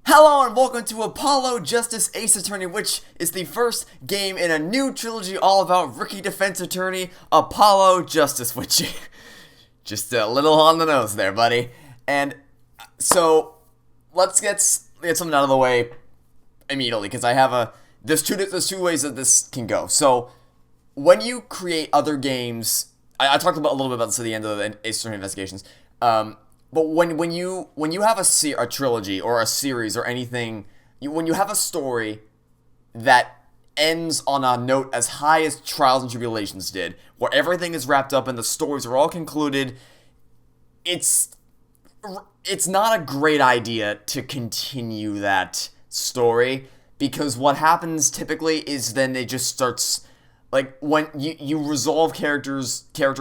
Hello and welcome to Apollo Justice Ace Attorney, which is the first game in a new trilogy all about rookie defense attorney, Apollo Justice, which, just a little on the nose there, buddy. And so, let's get something out of the way immediately, because there's two ways that this can go. So, when you create other games, I talked a little bit about this at the end of the Ace Attorney Investigations, but when you have a trilogy or a series or anything, when you have a story that ends on a note as high as Trials and Tribulations did, where everything is wrapped up and the stories are all concluded, it's not a great idea to continue that story, because what happens typically is then it just starts, like, when you resolve character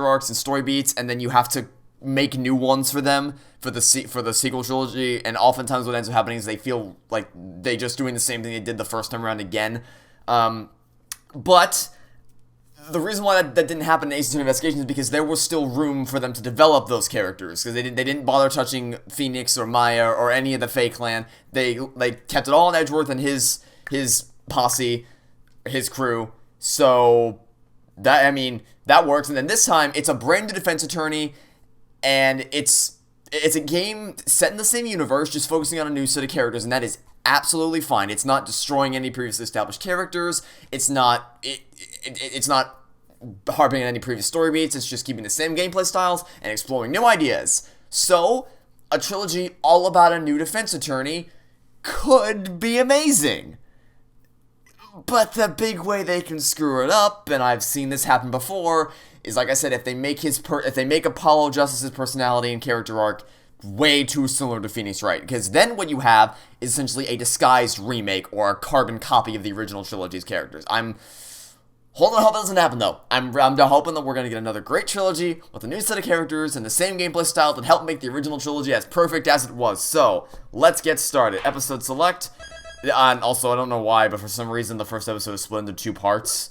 arcs and story beats, and then you have to make new ones for them for the sequel trilogy, and oftentimes what ends up happening is they feel like they just doing the same thing they did the first time around again. But the reason why that didn't happen in Ace Attorney Investigations is because there was still room for them to develop those characters, because they didn't bother touching Phoenix or Maya or any of the Fae clan. They kept it all on Edgeworth and his posse, his crew. So that works. And then this time it's a brand new defense attorney. And it's a game set in the same universe, just focusing on a new set of characters, and that is absolutely fine. It's not destroying any previously established characters. It's not harping on any previous story beats. It's just keeping the same gameplay styles and exploring new ideas. So, a trilogy all about a new defense attorney could be amazing. But the big way they can screw it up, and I've seen this happen before, is, like I said, if they make Apollo Justice's personality and character arc way too similar to Phoenix Wright, because then what you have is essentially a disguised remake or a carbon copy of the original trilogy's characters. I'm holding hope that doesn't happen, though. I'm hoping that we're going to get another great trilogy with a new set of characters and the same gameplay style that helped make the original trilogy as perfect as it was. So, let's get started. Episode select. And also, I don't know why, but for some reason the first episode is split into two parts.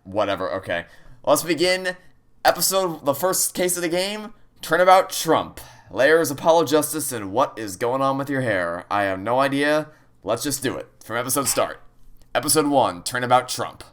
Whatever, okay. Let's begin the first case of the game, Turnabout Trump. Layers, Apollo Justice, and what is going on with your hair? I have no idea. Let's just do it. From episode start. Episode 1, Turnabout Trump.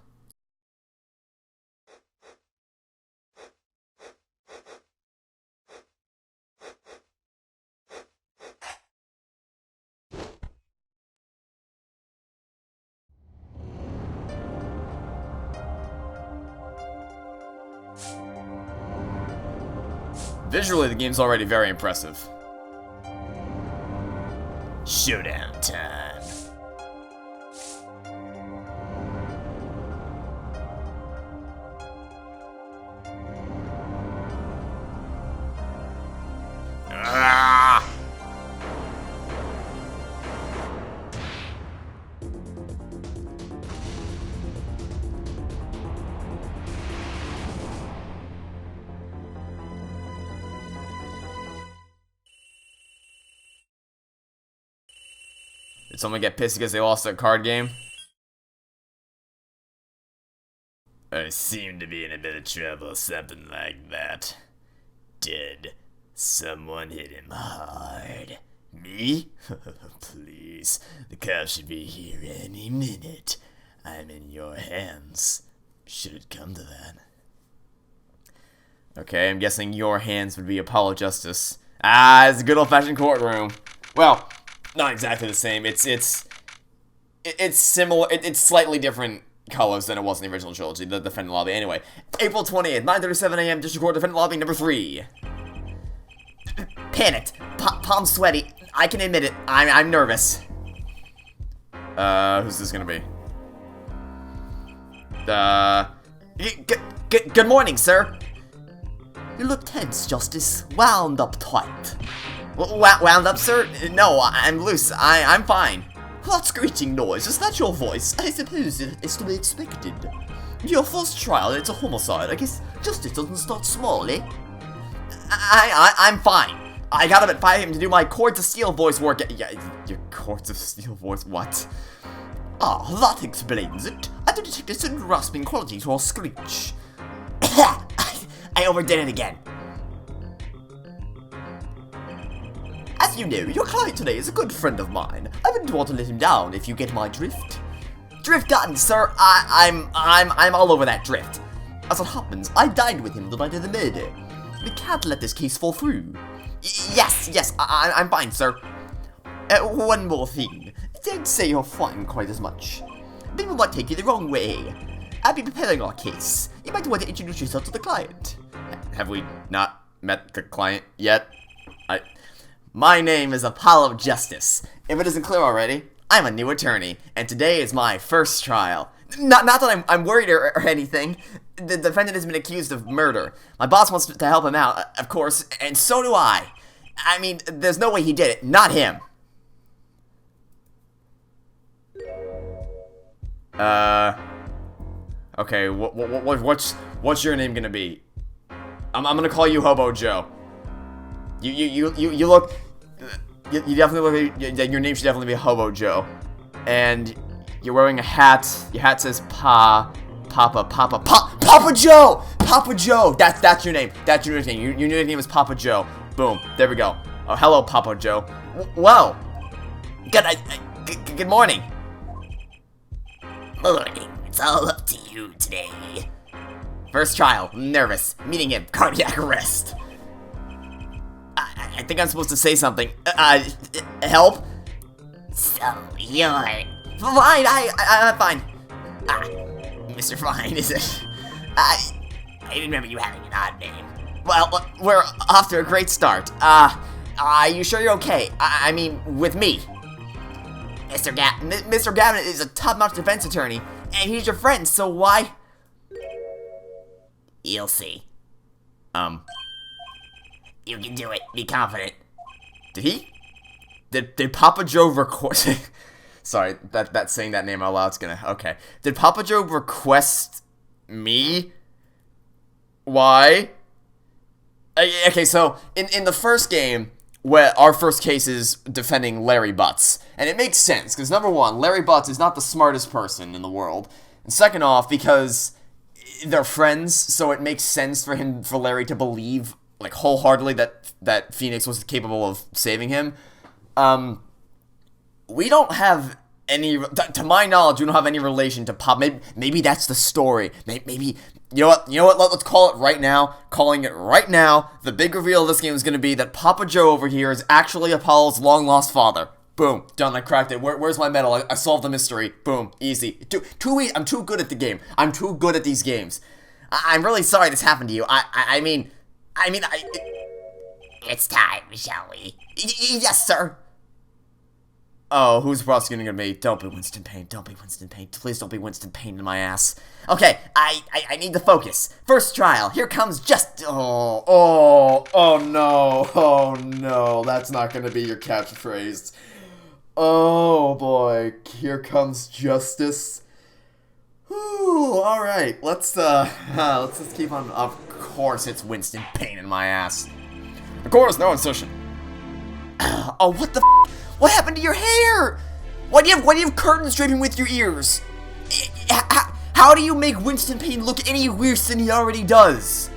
Visually, the game's already very impressive. Showdown time. Ah! Did someone get pissed because they lost a card game? I seem to be in a bit of trouble, something like that. Did someone hit him hard? Me? Please, the cops should be here any minute. I'm in your hands. Should it come to that. Okay, I'm guessing your hands would be Apollo Justice. Ah, it's a good old-fashioned courtroom. Well, not exactly the same. It's similar. It's slightly different colors than it was in the original trilogy, the defendant lobby. Anyway, April 20th, 9:37 a.m. District Court, defendant lobby number 3. Panicked, palms sweaty. I can admit it. I'm nervous. Who's this gonna be? Good morning, sir. You look tense, Justice. Wound up tight. Wound up, sir? No, I'm loose. I'm fine. That screeching noise, is that your voice? I suppose it is to be expected. Your first trial, it's a homicide. I guess justice doesn't start small, eh? I'm fine. I got up at 5 a.m. to do my Chords of Steel voice work. Yeah, your Chords of Steel voice, what? Ah, that explains it. I do detect a certain rasping quality to our screech. I overdid it again. As Yes, you know, your client today is a good friend of mine. I wouldn't want to let him down, if you get my drift. Drift gotten, sir. I'm all over that drift. As it happens, I dined with him the night of the murder. We can't let this case fall through. Yes, I'm fine, sir. One more thing. Don't say you're fine quite as much. People might take you the wrong way. I'll be preparing our case. You might want to introduce yourself to the client. Have we not met the client yet? My name is Apollo Justice. If it isn't clear already, I'm a new attorney, and today is my first trial. Not that I'm worried or anything. The defendant has been accused of murder. My boss wants to help him out, of course, and so do I. I mean, there's no way he did it. Not him. Okay, what's your name gonna be? I'm gonna call you Hobo Joe. You look, you definitely look, your name should definitely be Hobo Joe. And you're wearing a hat, your hat says Papa Joe! Papa Joe! That's your name, that's your nickname, your nickname is Papa Joe. Boom, there we go. Oh, hello, Papa Joe. Well, good morning. Morning, it's all up to you today. First trial, nervous, meeting him, cardiac arrest. I think I'm supposed to say something. Help? So, you're... Fine, I'm fine. Mr. Fine, is it? I remember you having an odd name. Well, we're off to a great start. Are you sure you're okay? I mean, with me. Mr. Gavin. Mr. Gavin is a top-notch defense attorney, and he's your friend, so why? You'll see. You can do it. Be confident. Did he? Did Papa Joe request... Sorry, that saying that name out loud's gonna... Okay. Did Papa Joe request me? Why? Okay, so, in the first game, where our first case is defending Larry Butts. And it makes sense, because number one, Larry Butts is not the smartest person in the world. And second off, because they're friends, so it makes sense for Larry to believe, like, wholeheartedly that Phoenix was capable of saving him. We don't have any, to my knowledge, we don't have any relation to Pop. Maybe that's the story. Maybe, you know what, let's call it right now. Calling it right now. The big reveal of this game is going to be that Papa Joe over here is actually Apollo's long-lost father. Boom. Done. I cracked it. Where's my medal? I solved the mystery. Boom. Easy. Too easy. I'm too good at the game. I'm too good at these games. I'm really sorry this happened to you. I mean, It's time, shall we? Yes, sir. Oh, who's prosecuting me? Don't be Winston Payne. Don't be Winston Payne. Please don't be Winston Payne in my ass. Okay, I need to focus. First trial. Here comes Oh no. That's not gonna be your catchphrase. Oh boy. Here comes justice. Whew, alright. Let's just keep on. Of course it's Winston Payne in my ass. The court is now in session. Oh, what the f***? What happened to your hair? Why do you have curtains draping with your ears? How do you make Winston Payne look any worse than he already does?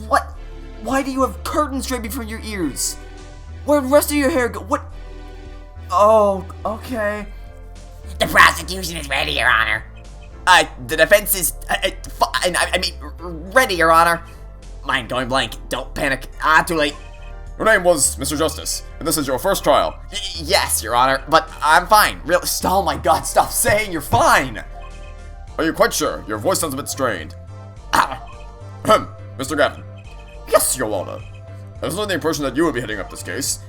What? Why do you have curtains draping from your ears? Where'd the rest of your hair go? What? Oh, okay. The prosecution is ready, Your Honor. The defense is, ready, Your Honor. Mind going blank. Don't panic. Too late. Your name was Mr. Justice, and this is your first trial. Yes, Your Honor, but I'm fine. Really? Oh my God, stop saying you're fine. Are you quite sure? Your voice sounds a bit strained. Mr. Gavin. Yes, Your Honor. I was under the impression that you would be heading up this case.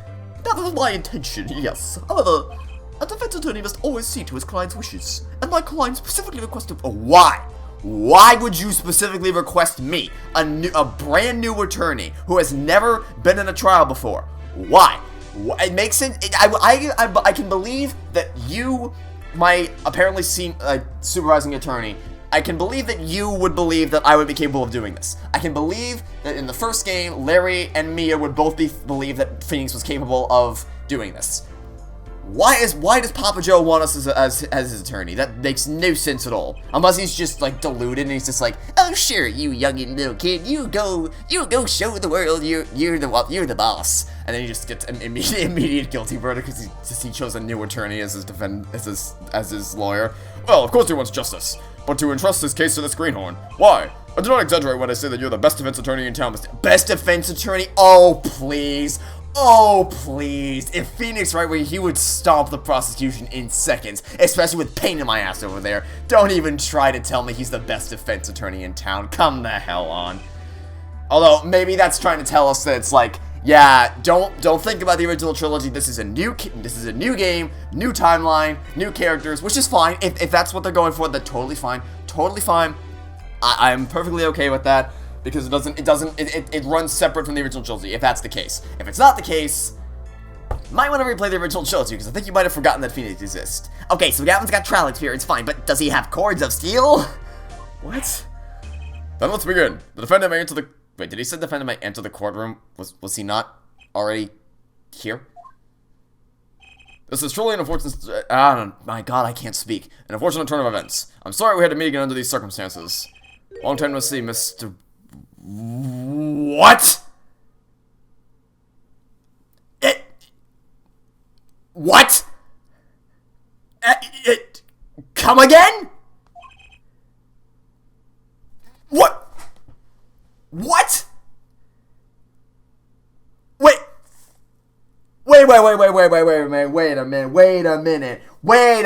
That was my intention, yes. However, a defense attorney must always see to his client's wishes, and my client specifically requested... Oh, why? Why would you specifically request me, a brand new attorney who has never been in a trial before? Why? It makes sense. I can believe that you, my apparently supervising attorney, I can believe that you would believe that I would be capable of doing this. I can believe that in the first game, Larry and Mia would both believe that Phoenix was capable of doing this. Why does Papa Joe want us as his attorney? That makes no sense at all. Unless he's just like deluded and he's just like, oh sure, you young little kid, you go show the world you're the boss. And then he just gets an immediate guilty verdict because he chose a new attorney as his lawyer. Well, of course he wants justice, but to entrust his case to this greenhorn. Why? I do not exaggerate when I say that you're the best defense attorney in town, Mr. Best defense attorney? Oh please. Oh, please. If Phoenix Wright were he would stomp the prosecution in seconds, especially with pain in my ass over there. Don't even try to tell me he's the best defense attorney in town. Come the hell on. Although, maybe that's trying to tell us that it's like, yeah, don't think about the original trilogy. This is a new game, new timeline, new characters, which is fine. If that's what they're going for, then totally fine. Totally fine. I'm perfectly okay with that. Because it runs separate from the original trilogy, if that's the case. If it's not the case, you might want to replay the original trilogy, because I think you might have forgotten that Phoenix exists. Okay, so Gavin's got trial experience, fine, but does he have cords of steel? What? Then let's begin. The defendant may enter the... Wait, did he say the defendant may enter the courtroom? Was he not already here? This is truly an unfortunate... my god, I can't speak. An unfortunate turn of events. I'm sorry we had to meet again under these circumstances. Long time no see, Mr... What? What? Come again? What? What? Wait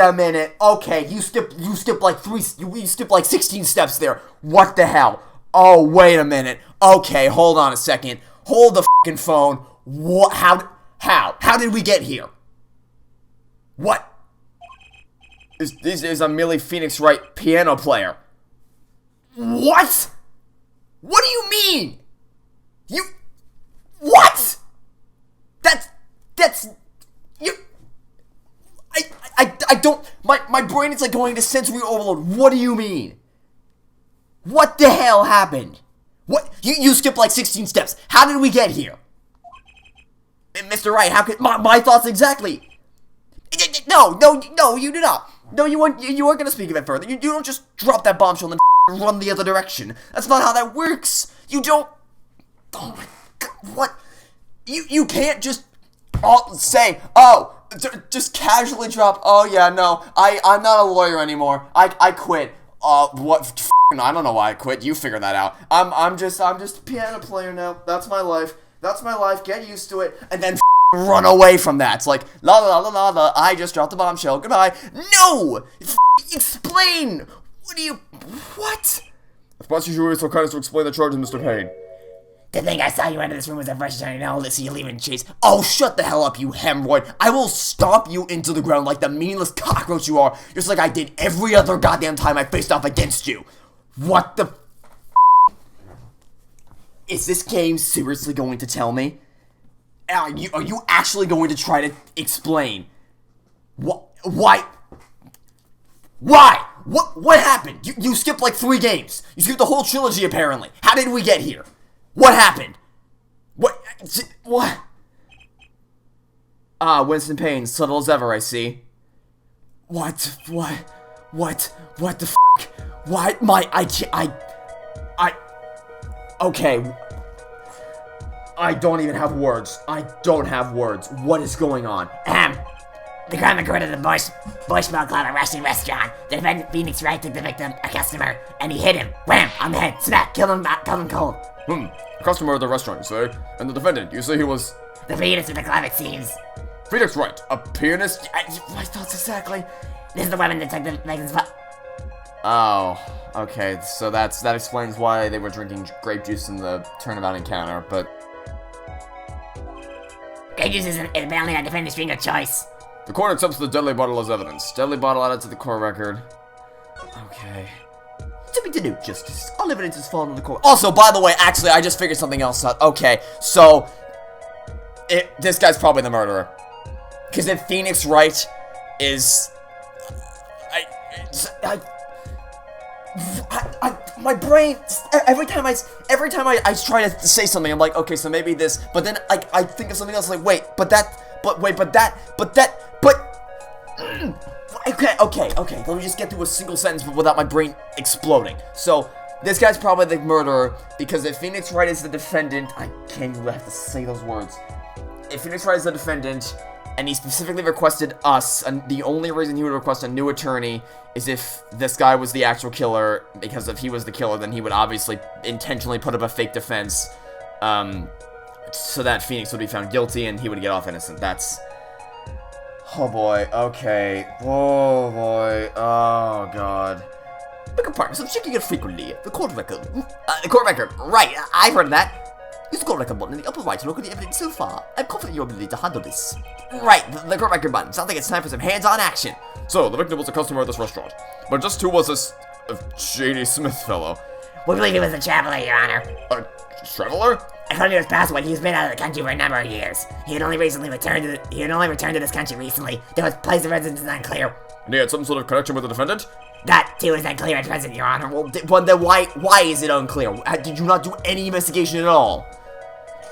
a minute. Okay, you skipped like 16 steps there. What the hell? Oh, wait a minute. Okay, hold on a second. Hold the fucking phone. What? How did we get here? What? These days I'm merely Phoenix Wright piano player. What? What do you mean? What? That's, you, I don't, my brain is like going to sensory overload. What do you mean? What the hell happened? What? You skipped like 16 steps. How did we get here? Mr. Wright, how could... My thoughts exactly. No, you do not. No, you weren't going to speak of it further. You don't just drop that bombshell and then run the other direction. That's not how that works. You don't... Oh my god, what? You can't just say, just casually drop, oh yeah, no, I'm not a lawyer anymore. I quit. What? I don't know why I quit. You figure that out. I'm just a piano player now. That's my life. Get used to it. And then run away from that. It's like la la la la la. I just dropped the bombshell. Goodbye. No. Explain. What? If prosecution will be so kind as to explain the charges, Mr. Payne. To think I saw you enter this room as a fresh attorney, now let's see you leaving Chase. Oh, shut the hell up, you hemorrhoid. I will stomp you into the ground like the meaningless cockroach you are, just like I did every other goddamn time I faced off against you. What the Is this game seriously going to tell me? Are you actually going to try to explain? Why? What happened? You skipped like 3 games. You skipped the whole trilogy apparently. How did we get here? What happened? What? Winston Payne, subtle as ever, I see. What the f***? Why? Okay. I don't even have words. I don't have words. What is going on? The crime occurred at the Bushmill Club at Rushing Restaurant. The defendant, Phoenix Wright, took the victim, a customer, and he hit him. Wham! On the head. Smack! Killed him cold. A customer at the restaurant, you say? And the defendant, you say he was... The pianist at the club, it seems. Phoenix Wright, a pianist? My thoughts exactly. This is the weapon that took the victim's foot. Oh, okay, so that explains why they were drinking grape juice in the Turnabout encounter, but... Grape juice is apparently a defendant's drink of choice. The court accepts the deadly bottle as evidence. Deadly bottle added to the court record. Okay. To be denoued justice. All evidence is fallen in the court. Also, by the way, actually, I just figured something else out. Okay, so... this guy's probably the murderer. Because if Phoenix Wright is... my brain, every time I try to say something, I'm like, okay, so maybe this, but then I think of something else, like, wait, but that, But... Okay. Let me just get through a single sentence without my brain exploding. So, this guy's probably the murderer, because if Phoenix Wright is the defendant... I can't even have to say those words. If Phoenix Wright is the defendant, and he specifically requested us, and the only reason he would request a new attorney is if this guy was the actual killer, because if he was the killer, then he would obviously intentionally put up a fake defense, so that Phoenix would be found guilty, and he would get off innocent. That's... Oh boy, okay. Oh boy, oh god. Beg pardon, I'm checking it frequently. The court record. The court record, right, I've heard of that. Use the court record button in the upper right to look at the evidence so far. I'm confident in your ability to handle this. Right, the court record button. Sounds like it's time for some hands-on action. So, the victim was a customer at this restaurant. But just who was this J.D. Smith fellow? We believe he was a traveler, Your Honor. A traveler? According to his passport, he's been out of the country for a number of years. He had only returned to this country recently. Though his place of residence is unclear. And he had some sort of connection with the defendant? That too is unclear at present, Your Honor. Well, then why is it unclear? Did you not do any investigation at all?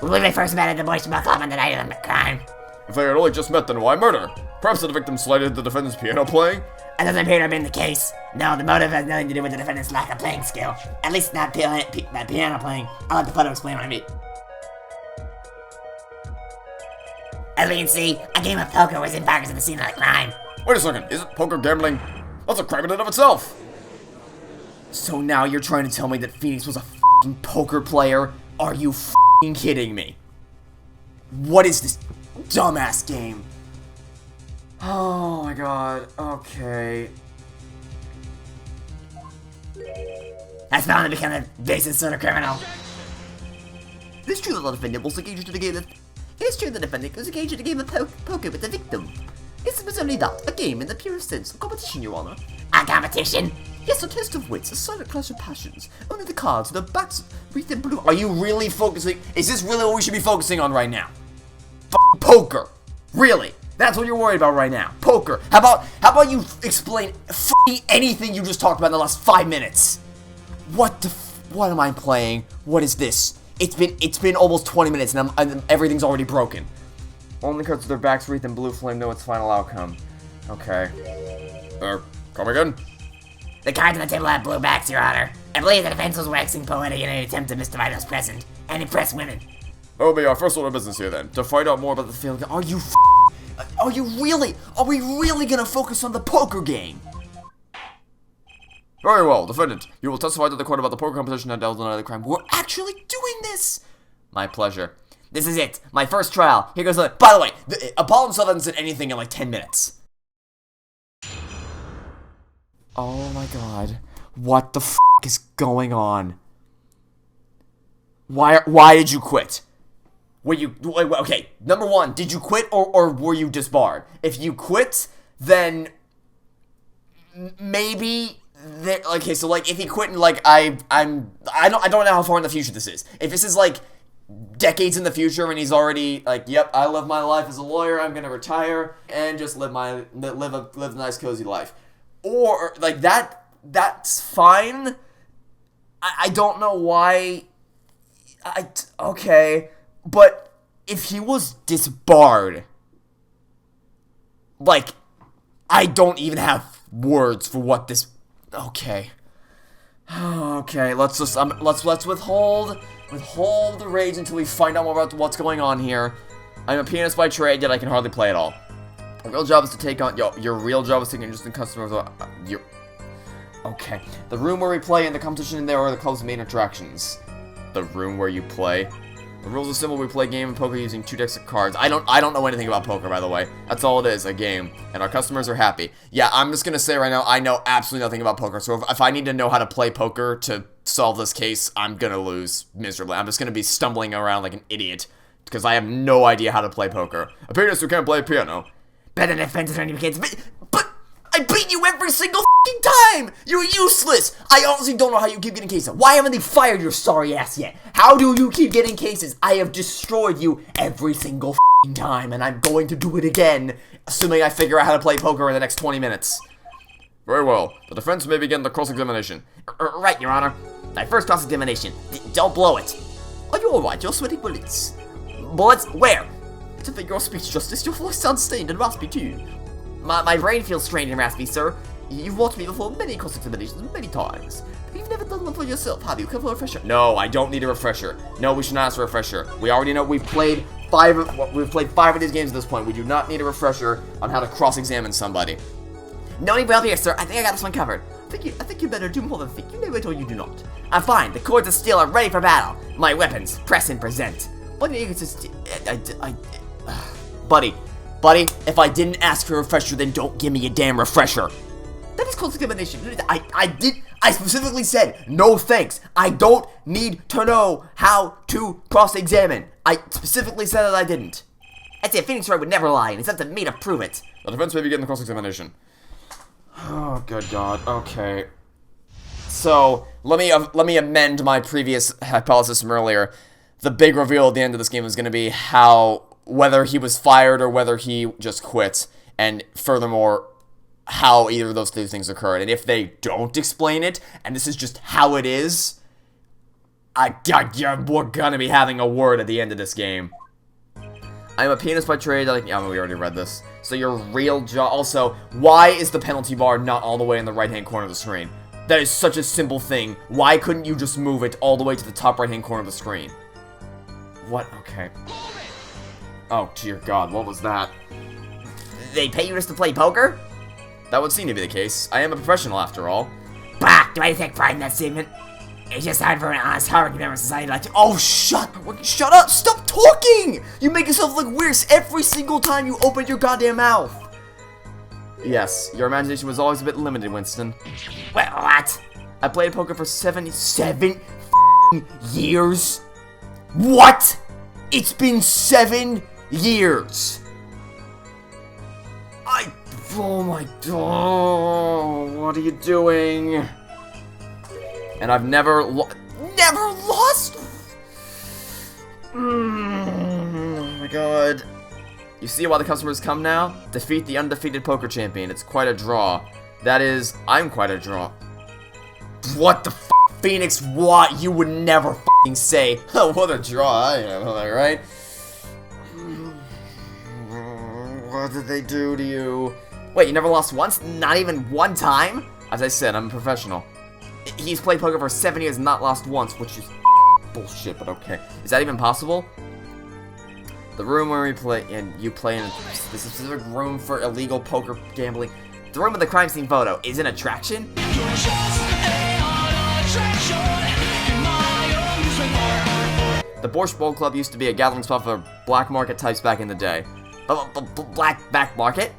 We believe they first met at the Boy Smoke Club on the night of the crime. If they had only just met, then why murder? Perhaps the victim slighted the defendant's piano playing? That doesn't appear to have been the case. No, the motive has nothing to do with the defendant's lack of playing skill. At least not piano playing. I'll let the photo explain what I mean. As we can see, a game of poker was in progress at the scene of the crime. Wait a second, isn't poker gambling? That's a crime in and of itself! So now you're trying to tell me that Phoenix was a f***ing poker player? Are you f***ing kidding me? What is this dumbass game? Oh my god, okay. That's bound to become a basis sort of criminal. It is true that the defendant was engaged in a game of... It is true that the defendant was engaged in a game of poker with the victim. It was only that, a game in the purest sense of competition, Your Honor. A competition? Yes, a test of wits, a silent clash of passions. Only the cards, the backs, wreathed in blue. Are you really focusing? Is this really what we should be focusing on right now? Poker. Really? That's what you're worried about right now. Poker. How about you explain anything you just talked about in the last 5 minutes? What am I playing? What is this? It's been almost 20 minutes and everything's already broken. Only cards with their backs wreathed in blue flame know its final outcome. Okay. Come again? The cards on the table have blue backs, Your Honor. I believe the defense was waxing poetic in an attempt to mystify those present and impress women. That will be our first order of business here then, to find out more about the Are we really gonna focus on the poker game? Very well, defendant. You will testify to the court about the poker competition and held on another crime. We're actually doing this! My pleasure. This is it. My first trial. Here goes the... By the way, Apollo himself hasn't said anything in like 10 minutes. Oh my god. What the f*** is going on? Why did you quit? Okay, number one, did you quit or were you disbarred? If you quit, then maybe okay, so like if he quit and like I don't know how far in the future this is. If this is like decades in the future and he's already like, yep, I live my life as a lawyer, I'm gonna retire and just live a nice cozy life. Or like that's fine. I don't know why. Okay, but if he was disbarred, like, I don't even have words for what this. Okay, okay. Let's just let's withhold the rage until we find out more about what's going on here. I'm a pianist by trade, yet I can hardly play at all. My real job is to take on your real job is to take interest in customers. Okay. The room where we play and the competition in there are the club's main attractions. The room where you play. The rules are simple. We play a game of poker using 2 decks of cards. I don't know anything about poker, by the way. That's all it is, a game. And our customers are happy. Yeah, I'm just gonna say right now, I know absolutely nothing about poker. So if I need to know how to play poker to solve this case, I'm gonna lose miserably. I'm just gonna be stumbling around like an idiot. Because I have no idea how to play poker. A pianist who can't play piano. Better than defense attorney kids. But I beat you every single f***ing time! You're useless! I honestly don't know how you keep getting cases. Why haven't they fired your sorry ass yet? How do you keep getting cases? I have destroyed you every single f***ing time, and I'm going to do it again, assuming I figure out how to play poker in the next 20 minutes. Very well. The defense may begin the cross-examination. Right, Your Honor. My first cross-examination. Don't blow it. Are you alright? You're sweating bullets. Bullets? Where? to figure your speech, Justice. Your voice sounds stained and raspy, too. My brain feels strained and raspy, sir. You've watched me before many cross-examinations many times. But you've never done one for yourself, have you? Come for a refresher. No, I don't need a refresher. No, we should not ask for a refresher. We already know we've played five of these games at this point. We do not need a refresher on how to cross-examine somebody. No need help here, sir. I think I got this one covered. I think you better do more than think. You know it or you do not. I'm fine. The cords of steel are ready for battle. My weapons, press and present. Buddy, you can just... Buddy, if I didn't ask for a refresher, then don't give me a damn refresher. That is cross-examination. I specifically said, no thanks. I don't need to know how to cross-examine. I specifically said that I didn't. That's it, Phoenix Wright would never lie, and it's up to me to prove it. The defense may begin the cross-examination. Oh, good God. Okay. So, let me amend my previous hypothesis from earlier. The big reveal at the end of this game is going to be whether he was fired or whether he just quit. And furthermore, how either of those two things occurred. And if they don't explain it, and this is just how it is, we're gonna be having a word at the end of this game. I'm a pianist by trade. We already read this. So your real job... Also, why is the penalty bar not all the way in the right-hand corner of the screen? That is such a simple thing. Why couldn't you just move it all the way to the top right-hand corner of the screen? What? Okay. Oh, dear God, what was that? They pay you just to play poker? That would seem to be the case. I am a professional, after all. Bah! Do I take pride in that statement? It's just hard for an honest, hard-working member of society like to... Oh, shut up! Stop talking! You make yourself look weird every single time you open your goddamn mouth. Yes, your imagination was always a bit limited, Winston. Well, what? I played poker for 77 years? What? It's been 7 years. Oh my God, what are you doing? And I've never lost? Oh my God. You see why the customers come now? Defeat the undefeated poker champion. It's quite a draw. That is, I'm quite a draw. What the f***, Phoenix? What? You would never f***ing say. Oh, what a draw I am, am I right? What did they do to you? Wait, you never lost once? Not even one time? As I said, I'm a professional. He's played poker for 7 years and not lost once, which is bullshit, but okay. Is that even possible? The room where we play, and you play in a specific room for illegal poker gambling. The room with the crime scene photo is an attraction? The Borscht Bowl Club used to be a gathering spot for black market types back in the day. Black market?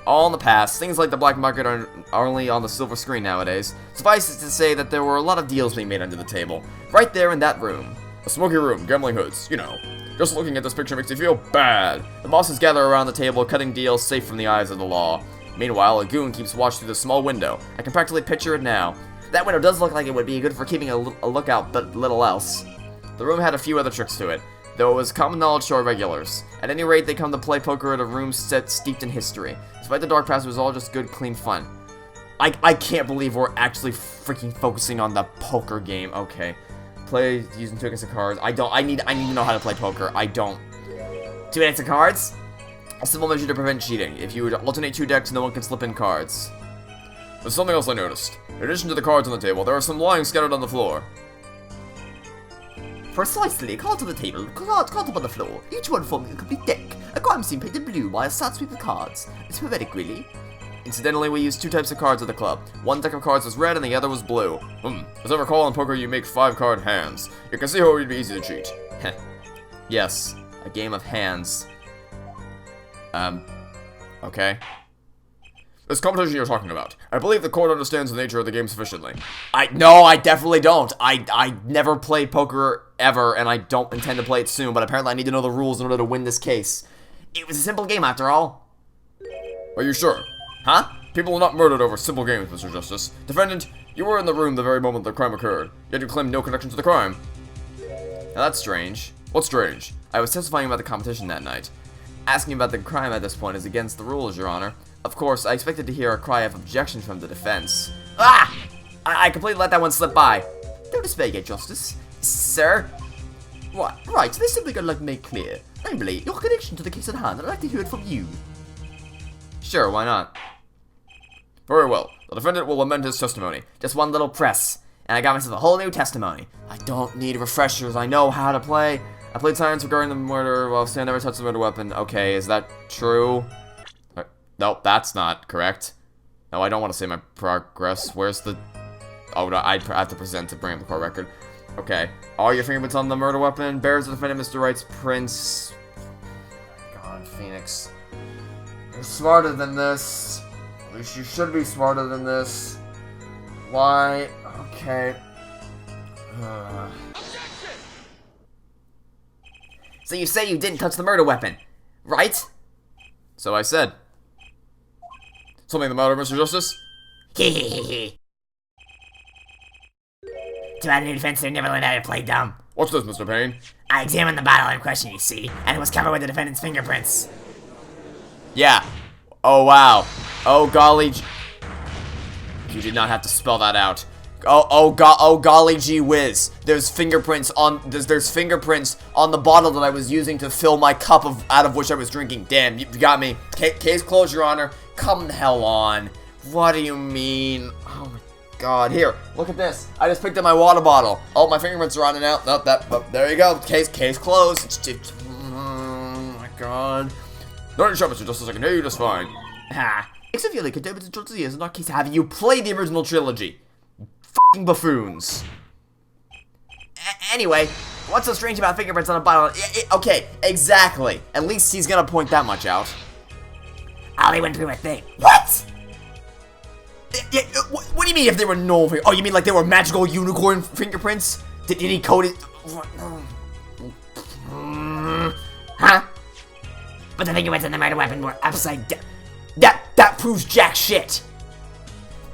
All in the past, things like the black market are only on the silver screen nowadays. Suffice it to say that there were a lot of deals being made under the table. Right there in that room. A smoky room, gambling hoods, you know. Just looking at this picture makes you feel bad. The bosses gather around the table, cutting deals safe from the eyes of the law. Meanwhile, a goon keeps watch through the small window. I can practically picture it now. That window does look like it would be good for keeping a lookout, but little else. The room had a few other tricks to it, though it was common knowledge to our regulars. At any rate, they come to play poker at a room set steeped in history. Despite the dark past, it was all just good, clean fun. I can't believe we're actually freaking focusing on the poker game. Okay. Play using tokens of cards. I need to know how to play poker. I don't. 2 decks of cards? A simple measure to prevent cheating. If you would alternate 2 decks, no one can slip in cards. There's something else I noticed. In addition to the cards on the table, there are some lying scattered on the floor. Precisely, cards on the table, cards up on the floor, each one forming a complete deck. A crime scene painted blue while a sad sweep of cards. It's pathetic, really. Incidentally, we used 2 types of cards at the club. One deck of cards was red and the other was blue. As I recall, in poker you make 5-card hands. You can see how it would be easy to cheat. Heh. Yes, a game of hands. Okay. This competition you're talking about. I believe the court understands the nature of the game sufficiently. No, I definitely don't. I never played poker ever, and I don't intend to play it soon, but apparently I need to know the rules in order to win this case. It was a simple game after all. Are you sure? Huh? People were not murdered over simple games, Mr. Justice. Defendant, you were in the room the very moment the crime occurred, yet you claim no connection to the crime. Now that's strange. What's strange? I was testifying about the competition that night. Asking about the crime at this point is against the rules, Your Honor. Of course, I expected to hear a cry of objection from the defense. I completely let that one slip by. Don't despair, Your Justice. Sir? Right, there's something I'd like to make clear. Namely, your connection to the case at hand, I'd like to hear it from you. Sure, why not? Very well. The defendant will amend his testimony. Just one little press, and I got myself a whole new testimony. I don't need refreshers. I know how to play. I played science regarding the murder while Stan never touched the murder weapon. Okay, is that true? Nope, that's not correct. No, I don't want to say my progress. Where's the... Oh, no, I have to present to bring up the court record. Okay. Are your fingerprints on the murder weapon? Bears the defendant, Mr. Wright's prints. God, Phoenix. You're smarter than this. At least you should be smarter than this. Why? Okay. So you say you didn't touch the murder weapon, right? So I said. Something the matter, Mr. Justice? Hehehehe. Too bad the new defense never learned how to play dumb. What's this, Mr. Payne? I examined the bottle in question, you see, and it was covered with the defendant's fingerprints. Yeah. Oh, wow. Oh, golly. You did not have to spell that out. Oh golly gee whiz. There's fingerprints on the bottle that I was using to fill my cup out of which I was drinking. Damn, you got me. Case closed, Your Honor. Come the hell on. What do you mean? Oh my god. Here, look at this. I just picked up my water bottle. Oh, my fingerprints are on it now. Nope, there you go. Case closed. Oh my god. No, you're sure, Mr. Justice. I can hear you just fine. Ha. Except you like a trilogy is not case have you played the original trilogy. F***ing buffoons. Anyway, what's so strange about fingerprints on a bottle? Okay, exactly. At least he's gonna point that much out. Ollie went through a thing. What? What do you mean if they were normal fingerprints? Oh, you mean like they were magical unicorn fingerprints? Did he code it? Huh? But the fingerprints on the murder weapon were upside down. That proves jack shit.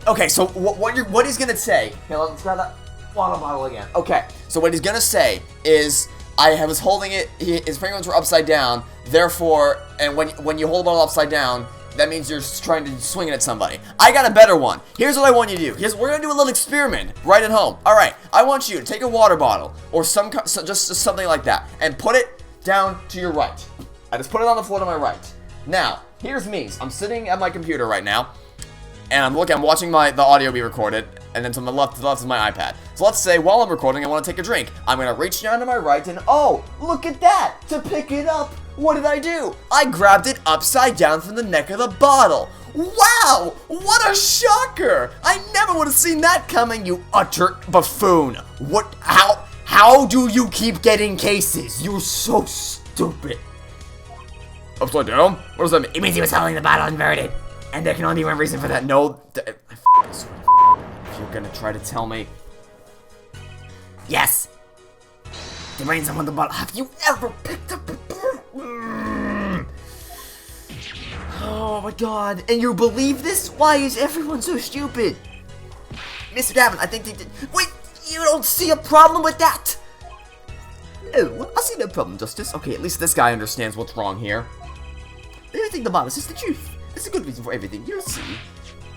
Okay, so what he's gonna say? Here, let's grab that water bottle again. Okay, so what he's gonna say is, I was holding it. His fingerprints were upside down. Therefore, and when you hold the bottle upside down, that means you're trying to swing it at somebody. I got a better one. Here's what I want you to do. We're gonna do a little experiment right at home. All right, I want you to take a water bottle or just something like that and put it down to your right. I just put it on the floor to my right. Now, here's me. I'm sitting at my computer right now, and I'm watching the audio be recorded, and then to the left is my iPad. So let's say while I'm recording, I want to take a drink. I'm gonna reach down to my right, and oh, look at that! To pick it up, what did I do? I grabbed it upside down from the neck of the bottle. Wow! What a shocker! I never would have seen that coming, you utter buffoon. What? How do you keep getting cases? You're so stupid. Upside down? What does that mean? It means he was holding the bottle inverted. And there can only be one reason for that. No, if you're gonna try to tell me. Yes. The brains on the bottle. Have you ever picked up a Oh my god. And you believe this? Why is everyone so stupid? Mr. Davin, I think they did. Wait, you don't see a problem with that? Oh, I see no problem, Justice. Okay, at least this guy understands what's wrong here. Everything the bottle is the truth. There's a good reason for everything, you'll see.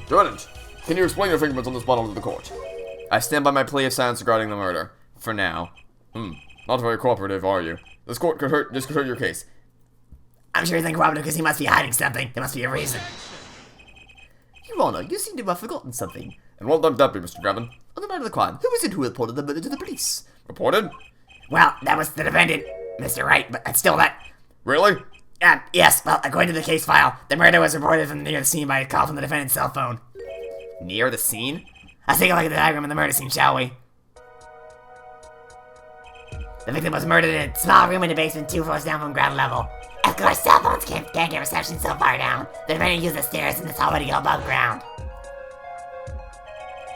Defendant, can you explain your fingerprints on this bottle to the court? I stand by my plea of silence regarding the murder. For now. Not very cooperative, are you? This could hurt your case. I'm sure he's uncooperative because he must be hiding something. There must be a reason. Your Honor, you seem to have forgotten something. And what might that be, Mr. Gravin? On the night of the crime, who was it who reported the murder to the police? Reported? Well, that was the defendant, Mr. Wright, but that's still that. Really? Yes, well, according to the case file, the murder was reported from near the scene by a call from the defendant's cell phone. Near the scene? Let's take a look at the diagram of the murder scene, shall we? The victim was murdered in a small room in the basement 2 floors down from ground level. Of course, cell phones can't get reception so far down. The defendant used the stairs and it's already above ground.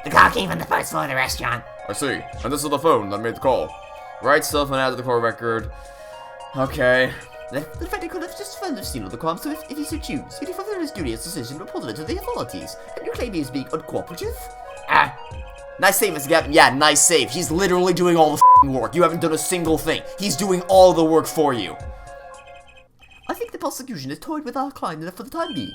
The call came from the first floor of the restaurant. I see. And this is the phone that made the call. Right cell phone added to the court record. Okay. The defendant could have just found the scene of the crime, so if he so choose, if he fulfilled his duty as decision, reported it to the authorities. And you claim he is being uncooperative? Nice save, Mr. Captain. Yeah, nice save. He's literally doing all the work. You haven't done a single thing. He's doing all the work for you. I think the prosecution is toyed with our client enough for the time being.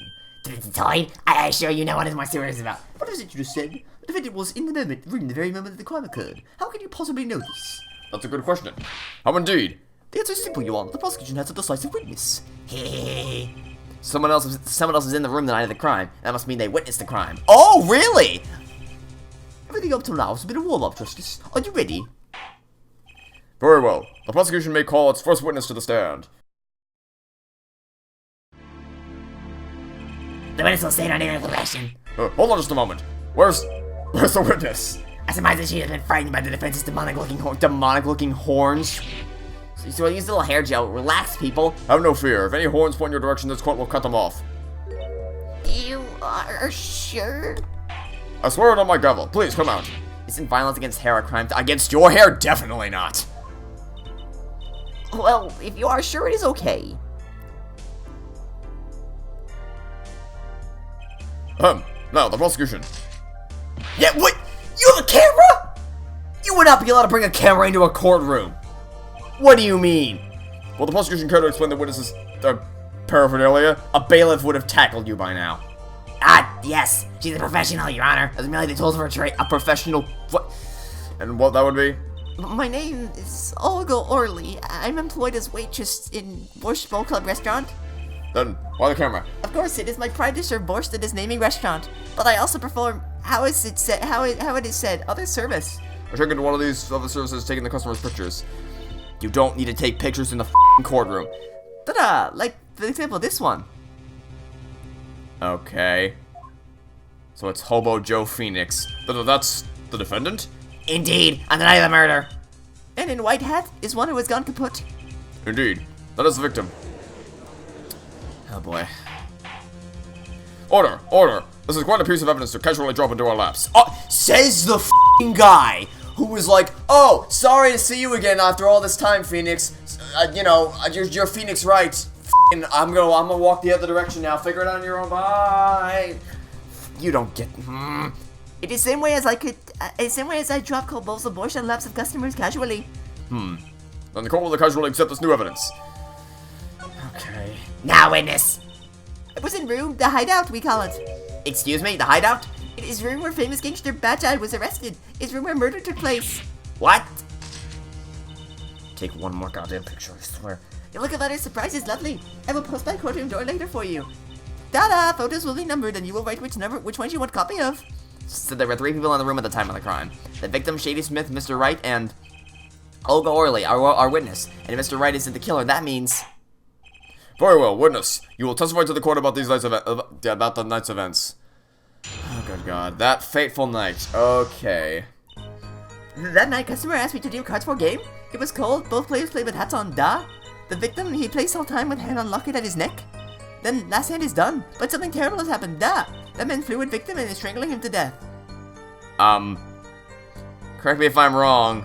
Toyed? I assure you no one is more serious about. What is it you just said? The defendant was in the moment, in the very moment that the crime occurred. How can you possibly know this? That's a good question. How indeed? The answer is simple, Your Honor. The prosecution has a decisive witness. Hehehe. Someone else is in the room the night of the crime. That must mean they witnessed the crime. Oh, really? Everything up till now has been a warm-up, Justice. Are you ready? Very well. The prosecution may call its first witness to the stand. The witness will state on any question. Hold on just a moment. Where's the witness? I surmise that she has been frightened by the defense's demonic-looking horn. Demonic-looking horns? So I use a little hair gel. Relax, people. Have no fear. If any horns point in your direction, this court will cut them off. You are sure? I swear it on my gavel. Please, come out. Isn't violence against hair a crime? Against your hair? Definitely not. Well, if you are sure, it is okay. Now, the prosecution. Yeah, what? You have a camera? You would not be allowed to bring a camera into a courtroom. What do you mean? Will the prosecution care to explain the witness's paraphernalia? A bailiff would have tackled you by now. Ah, yes. She's a professional, Your Honor. As merely the tools of her trade. A professional. What? And what that would be? My name is Olga Orley. I'm employed as waitress in Borscht Bowl Club restaurant. Then, why the camera? Of course, it is my pride to serve borscht at this naming restaurant, but I also perform, how it is said, other service. I check into one of these other services taking the customer's pictures. You don't need to take pictures in the f***ing courtroom. Ta-da! Like, for example, this one. Okay. So it's Hobo Joe Phoenix. That's the defendant? Indeed, on the night of the murder. And in white hat is one who has gone kaput. Indeed. That is the victim. Oh boy. Order! Order! This is quite a piece of evidence to casually drop into our laps. Says the f***ing guy who was like, oh, sorry to see you again after all this time, Phoenix. You're Phoenix right. F***ing, I'm gonna walk the other direction now. Figure it out on your own. Bye. You don't get. It is same way as I drop cold bowls of borscht on laps of customers casually. Then the court will casually accept this new evidence. Okay. Now, witness. It was in room, the hideout, we call it. Excuse me, the hideout? It is room where famous gangster Bad Eye was arrested. It's room where murder took place. What? Take one more goddamn picture, I swear. The look of utter surprise is lovely. I will post my courtroom door later for you. Ta-da! Photos will be numbered and you will write which ones you want copy of. So there were 3 people in the room at the time of the crime. The victim, Shady Smith, Mr. Wright, and Olga Orley, our witness. And if Mr. Wright isn't the killer, that means... Very well, witness. You will testify to the court about about the night's events. Oh, good God. That fateful night. Okay. That night, customer asked me to deal cards for a game. It was cold. Both players played with hats on. Da. The victim, he plays all time with hand on Locket at his neck. Then last hand is done, but something terrible has happened. Da. That man flew at victim and is strangling him to death. Correct me if I'm wrong,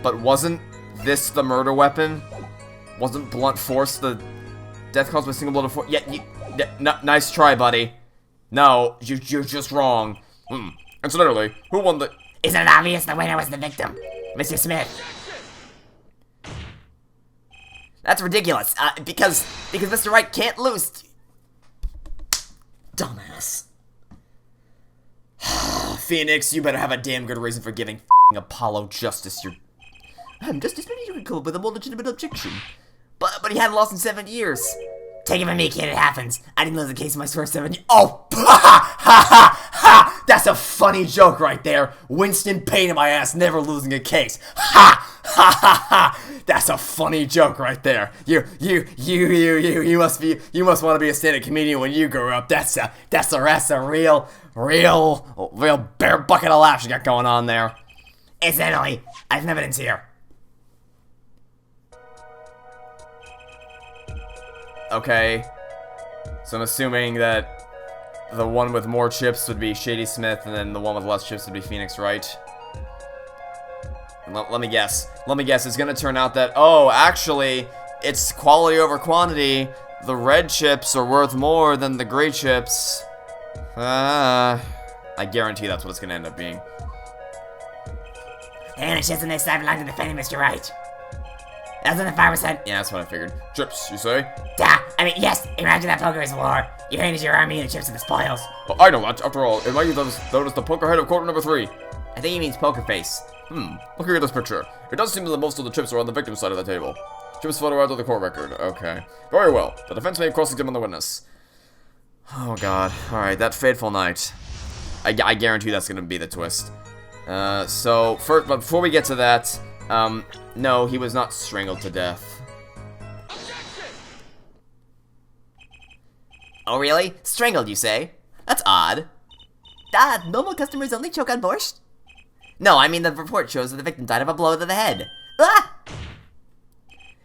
but wasn't this the murder weapon? Wasn't blunt force the death caused by single blow of force? Yeah, nice try, buddy. No, you're just wrong. Incidentally, who won the... Isn't it obvious the winner was the victim? Mr. Smith. That's ridiculous, because Mr. Wright can't lose. Dumbass. Phoenix, you better have a damn good reason for giving Apollo justice. Justice, maybe you could come up with a more legitimate objection. But he hadn't lost in 7 years. Take it from me, kid, it happens. I didn't lose the case in my first 7 years. Oh, ha ha ha! That's a funny joke right there. Winston Payne in my ass, never losing a case. Ha ha ha ha! That's a funny joke right there. You must want to be a stand-up comedian when you grow up. That's a real bare bucket of laughs you got going on there. Incidentally, I have evidence here. Okay, so I'm assuming that the one with more chips would be Shady Smith, and then the one with less chips would be Phoenix Wright. Let me guess. It's gonna turn out that, oh, actually, it's quality over quantity. The red chips are worth more than the gray chips. I guarantee that's what it's gonna end up being. And it's just the next time belong to defending Mr. Wright. That's on the 5%. Yeah, that's what I figured. Chips, you say? Duh, I mean, yes, imagine that poker is war. Your hand is your army and the chips are the spoils. Well, I know that. After all, it might be known as the poker head of court number 3. I think he means poker face. Looking at this picture, it does seem that most of the chips are on the victim's side of the table. Chips photo out of the court record. Okay. Very well. The defense may cross-examine the witness. Oh god. Alright, that fateful night. I guarantee that's gonna be the twist. So, first, but before we get to that, no, he was not strangled to death. Oh, really? Strangled, you say? That's odd. Dad, normal customers only choke on borscht? No, I mean the report shows that the victim died of a blow to the head. Ah!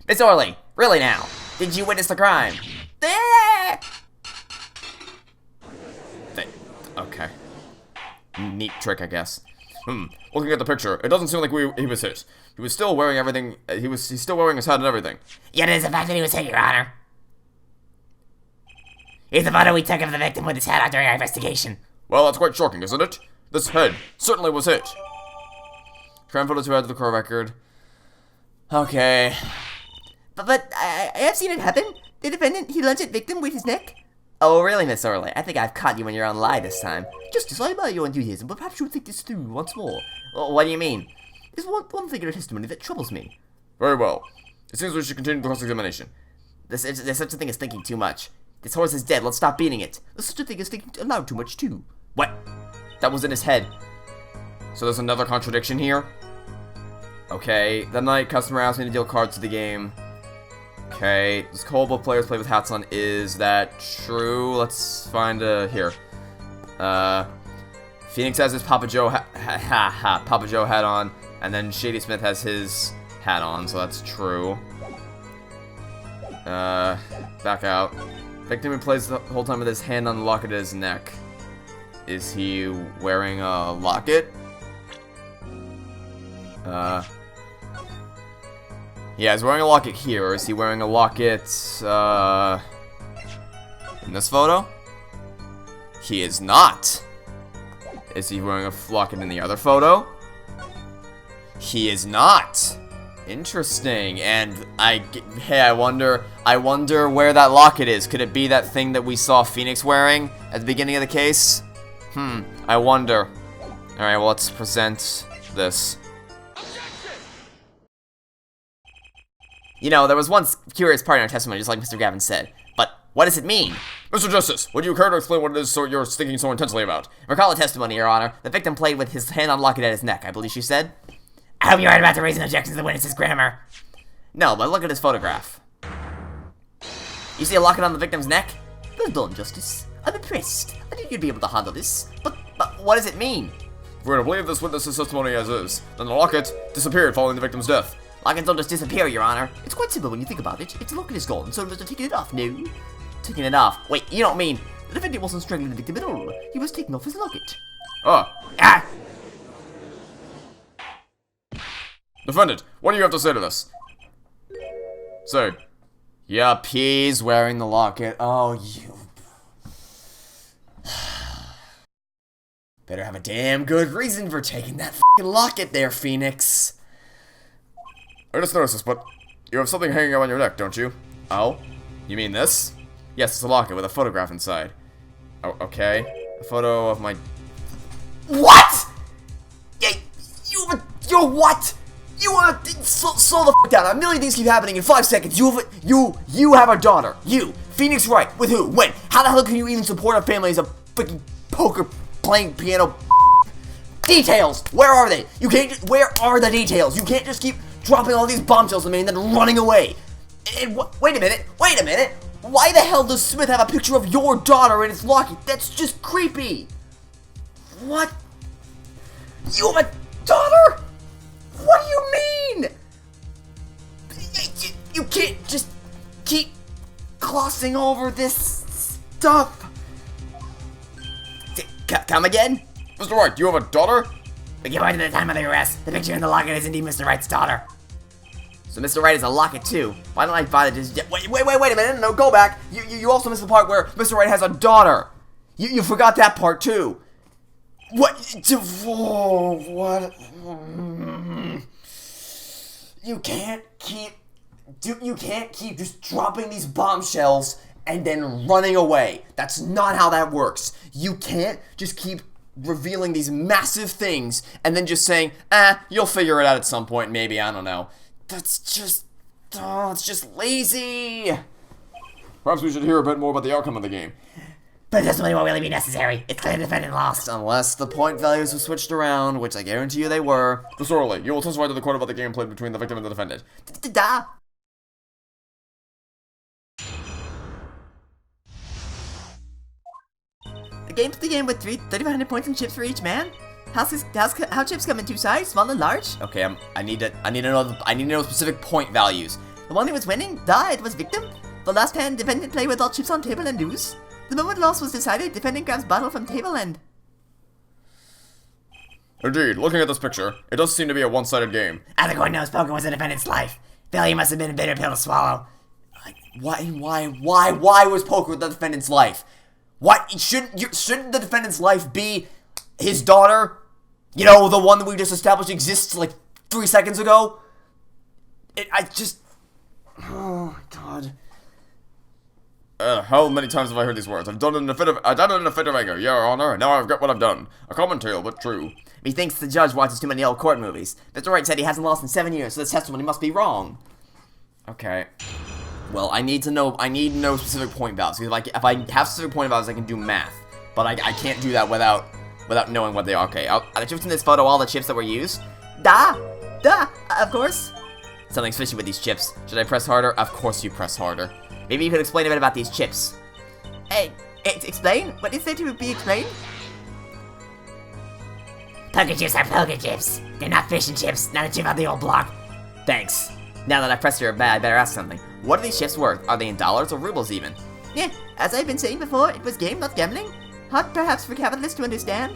Miss Orley, really now? Did you witness the crime? Okay. Neat trick, I guess. Looking at the picture, it doesn't seem like he was hit. He was still wearing everything. He's still wearing his hat and everything. Yet it is a fact that he was hit, Your Honor. Here's the photo we took of the victim with his hat on during our investigation. Well, that's quite shocking, isn't it? This head certainly was hit. Crime photo to add to the court record. Okay. But I have seen it happen. The defendant, he lunged at victim with his neck. Oh, really, Miss Orley? I think I've caught you when you're on lie this time. Justice, I admire your enthusiasm, but perhaps you would think this through once more. What do you mean? There's one thing in your testimony that troubles me. Very well. It seems we should continue the cross-examination. There's such a thing as thinking too much. This horse is dead, let's stop beating it. There's such a thing as thinking aloud too much, too. What? That was in his head. So there's another contradiction here? Okay, that night, customer asked me to deal cards to the game. Okay, this call both players play with hats on. Is that true? Let's find here. Phoenix has his Papa Joe Papa Joe hat on, and then Shady Smith has his hat on, so that's true. Back out. Victim who plays the whole time with his hand on the locket at his neck. Is he wearing a locket? Yeah, he's wearing a locket here. Or is he wearing a locket, in this photo? He is not. Is he wearing a locket in the other photo? He is not. Interesting. And I wonder where that locket is. Could it be that thing that we saw Phoenix wearing at the beginning of the case? I wonder. Alright, well, let's present this. You know, there was one curious part in our testimony, just like Mr. Gavin said. But what does it mean? Mr. Justice, would you care to explain what it is you're thinking so intensely about? Recall the testimony, Your Honor. The victim played with his hand on locket at his neck, I believe she said. I hope you're right about the raising objections to the witness's grammar. No, but look at his photograph. You see a locket on the victim's neck? Well done, Justice. I'm impressed. I knew you'd be able to handle this. But what does it mean? If we're to believe this witness's testimony as is, then the locket disappeared following the victim's death. Lockets don't just disappear, Your Honor. It's quite simple when you think about it. If the locket is gone, so was taking it off, no? Taking it off? Wait, you don't mean... The defendant wasn't strangling the victim at all. He was taking off his locket. Ah! Defendant, what do you have to say to this? Say. Yup, he's wearing the locket. Oh, you... Better have a damn good reason for taking that f***ing locket there, Phoenix. I just noticed this, but you have something hanging around your neck, don't you? Oh? You mean this? Yes, it's a locket with a photograph inside. Oh, okay. A photo of my... What?! You're what?! Slow the f*** down. A million things keep happening in 5 seconds. You have a daughter. You. Phoenix Wright. With who? When? How the hell can you even support a family as a freaking poker playing piano? Details. Where are they? You can't just, where are the details? You can't just keep dropping all these bombshells on me and then running away. And wait a minute. Why the hell does Smith have a picture of your daughter in his locket? That's just creepy. What? You have a daughter? What do you mean? You can't just keep glossing over this stuff. Come again? Mr. Wright, do you have a daughter? We give right to the time of the arrest. The picture in the locket is indeed Mr. Wright's daughter. So Mr. Wright is a locket too. Why don't I buy the just wait a minute, no, go back. You also missed the part where Mr. Wright has a daughter. You forgot that part too. What? Oh, what? You can't keep just dropping these bombshells and then running away. That's not how that works. You can't just keep revealing these massive things and then just saying, you'll figure it out at some point, maybe, I don't know. That's just, it's just lazy. Perhaps we should hear a bit more about the outcome of the game. But this really won't really be necessary. It's clear the defendant lost. Unless the point values were switched around, which I guarantee you they were. Disorderly, you will testify to the court about the game played between the victim and the defendant. Da. The game began with 3,500 points and chips for each man. How chips come in two sizes, small and large? Okay, I need to know specific point values. The one who was winning, it was victim. The last hand, defendant play with all chips on table and lose. The moment loss was decided, defendant grabs bottle from table end. Indeed, looking at this picture, it does seem to be a one-sided game. As the court knows, poker was the defendant's life. Failure must have been a bitter pill to swallow. Why was poker the defendant's life? Shouldn't the defendant's life be his daughter? You know, the one that we just established exists like 3 seconds ago? Oh my god. How many times have I heard these words? I've done it in a fit of anger, your honor, and now I regret what I've done. A common tale, but true. Methinks the judge watches too many old court movies. Mr. Wright said he hasn't lost in 7 years, so this testimony must be wrong. Okay. Well, I need to know specific point values. Because if I have specific point values, I can do math. But I can't do that without knowing what they are. Okay, are the chips in this photo all the chips that were used? Of course. Something's fishy with these chips. Should I press harder? Of course you press harder. Maybe you could explain a bit about these chips. Hey, explain? What is there to be explained? Poker chips are poker chips. They're not fish and chips, not a chip on the old block. Thanks. Now that I pressed your bad, I better ask something. What are these chips worth? Are they in dollars or rubles even? Yeah, as I've been saying before, it was game, not gambling. Hard perhaps for capitalists to understand.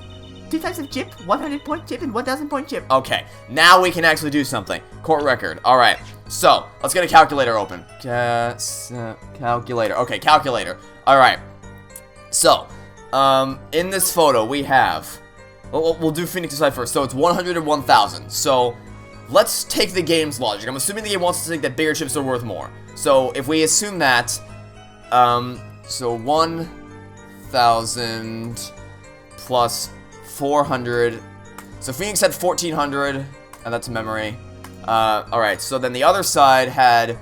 2 types of chip, 100-point chip and 1,000-point chip. Okay, now we can actually do something. Court record. Alright, so, let's get a calculator open. Calculator. Okay, calculator. Alright. So, in this photo, we have... We'll do Phoenix's side first. So, it's 101,000. So, let's take the game's logic. I'm assuming the game wants to think that bigger chips are worth more. So, if we assume that... so 1,000 plus 400. So Phoenix had 1,400, and that's memory. Alright, so then the other side had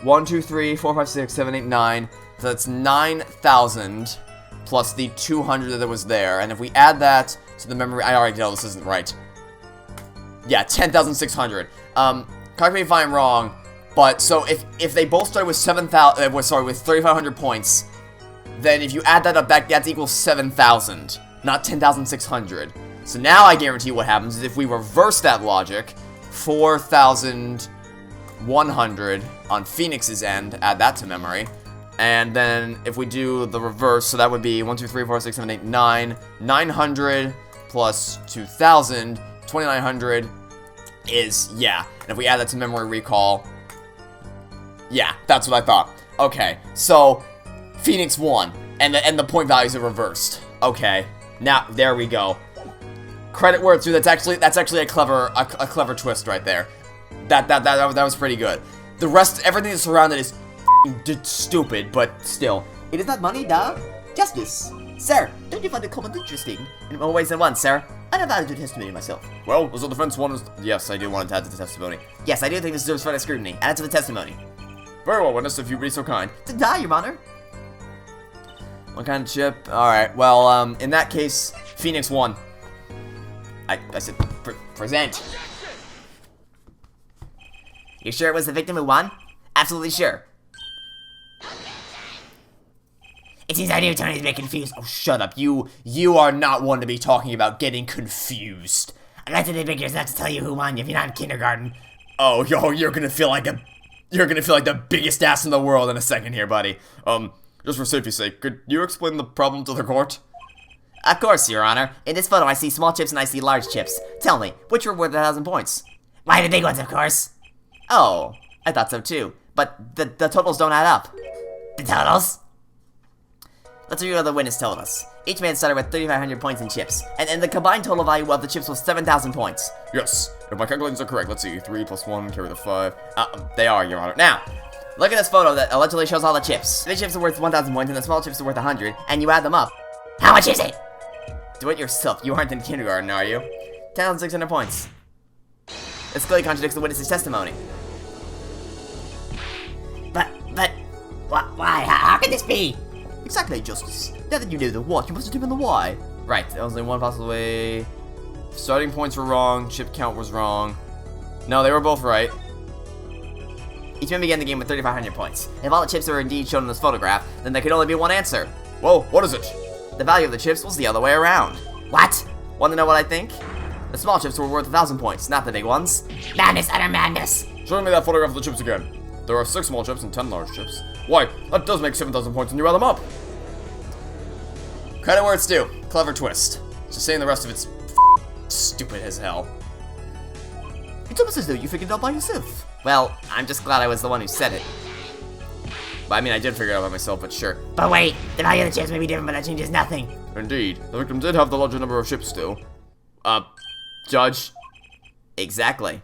1, 2, 3, 4, 5, 6, 7, 8, 9. So that's 9,000 plus the 200 that was there. And if we add that to the memory, I already know this isn't right. Yeah, 10,600. Correct me if I'm wrong, but so if they both started with 7,000, with 3,500 points, then if you add that up, that equals 7,000. Not 10,600. So now I guarantee what happens is if we reverse that logic, 4,100 on Phoenix's end, add that to memory, and then if we do the reverse, so that would be 1, 2, 3, 4, 6, 7, 8, 9, 900 plus 2,000, 2,900 is, yeah, and if we add that to memory recall, yeah, that's what I thought. Okay, so Phoenix won, and the point values are reversed. Okay. Now, there we go. Credit where it's due. That's actually a clever twist right there. That was pretty good. The rest, everything that's surrounded is stupid, but still. It is not money, justice. Sir, don't you find the comment interesting? In more ways than one, sir. I have added to testimony myself. Well, was the defense one? Yes, I do want to add to the testimony. Yes, I do think this deserves further scrutiny. Add it to the testimony. Very well, witness, if you'd be so kind. Your honor. What kind of chip? Alright, well, in that case, Phoenix won. I said, present. You sure it was the victim who won? Absolutely sure. It seems I knew Tony's a bit confused. Oh, shut up. You are not one to be talking about getting confused. I got to the figures not to tell you who won if you're not in kindergarten. Oh, you're gonna feel like the biggest ass in the world in a second here, buddy. Just for safety's sake, could you explain the problem to the court? Of course, your honor. In this photo, I see small chips and I see large chips. Tell me, which were worth 1,000 points? Why, the big ones, of course. Oh, I thought so too. But the totals don't add up. The totals? Let's review what the witness told us. Each man started with 3,500 points in chips, and the combined total value of the chips was 7,000 points. Yes, if my calculations are correct, let's see, 3 plus 1, carry the 5. They are, your honor. Now, look at this photo that allegedly shows all the chips. The big chips are worth 1,000 points, and the small chips are worth 100, and you add them up. How much is it? Do it yourself. You aren't in kindergarten, are you? 10,600 points. This clearly contradicts the witness's testimony. But, why? How could this be? Exactly, Justice. Now that you know the what, you must determine the why. Right, there was only one possible way. Starting points were wrong, chip count was wrong. No, they were both right. Each man began the game with 3,500 points. If all the chips were indeed shown in this photograph, then there could only be one answer. Whoa, what is it? The value of the chips was the other way around. What? Want to know what I think? The small chips were worth 1,000 points, not the big ones. Madness, utter madness. Show me that photograph of the chips again. There are 6 small chips and 10 large chips. Why, that does make 7,000 points when you add them up. Credit where it's due. Clever twist. Just saying the rest of it's stupid as hell. It's almost as though you figured it out by yourself. Well, I'm just glad I was the one who said it. But I mean, I did figure it out by myself, but sure. But wait, the value of the chips may be different, but that changes nothing. Indeed. The victim did have the larger number of chips still. Judge. Exactly.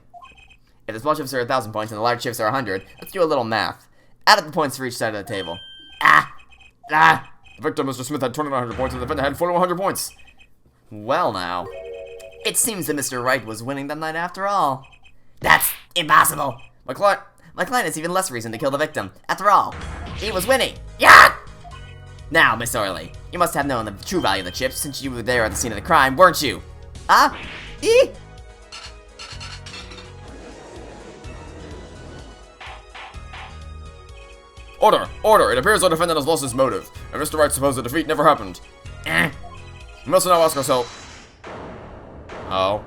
If the small chips are 1,000 points and the large chips are 100, let's do a little math. Add up the points for each side of the table. The victim, Mr. Smith, had 2,900 points and the defendant had 4,100 points. Well now. It seems that Mr. Wright was winning that night after all. That's impossible. My client has even less reason to kill the victim. After all, he was winning. Yeah! Now, Miss Orley, you must have known the true value of the chips since you were there at the scene of the crime, weren't you? Order! Order! It appears our defendant has lost his motive, and Mr. Wright's supposed defeat never happened. We must now ask ourselves... Oh?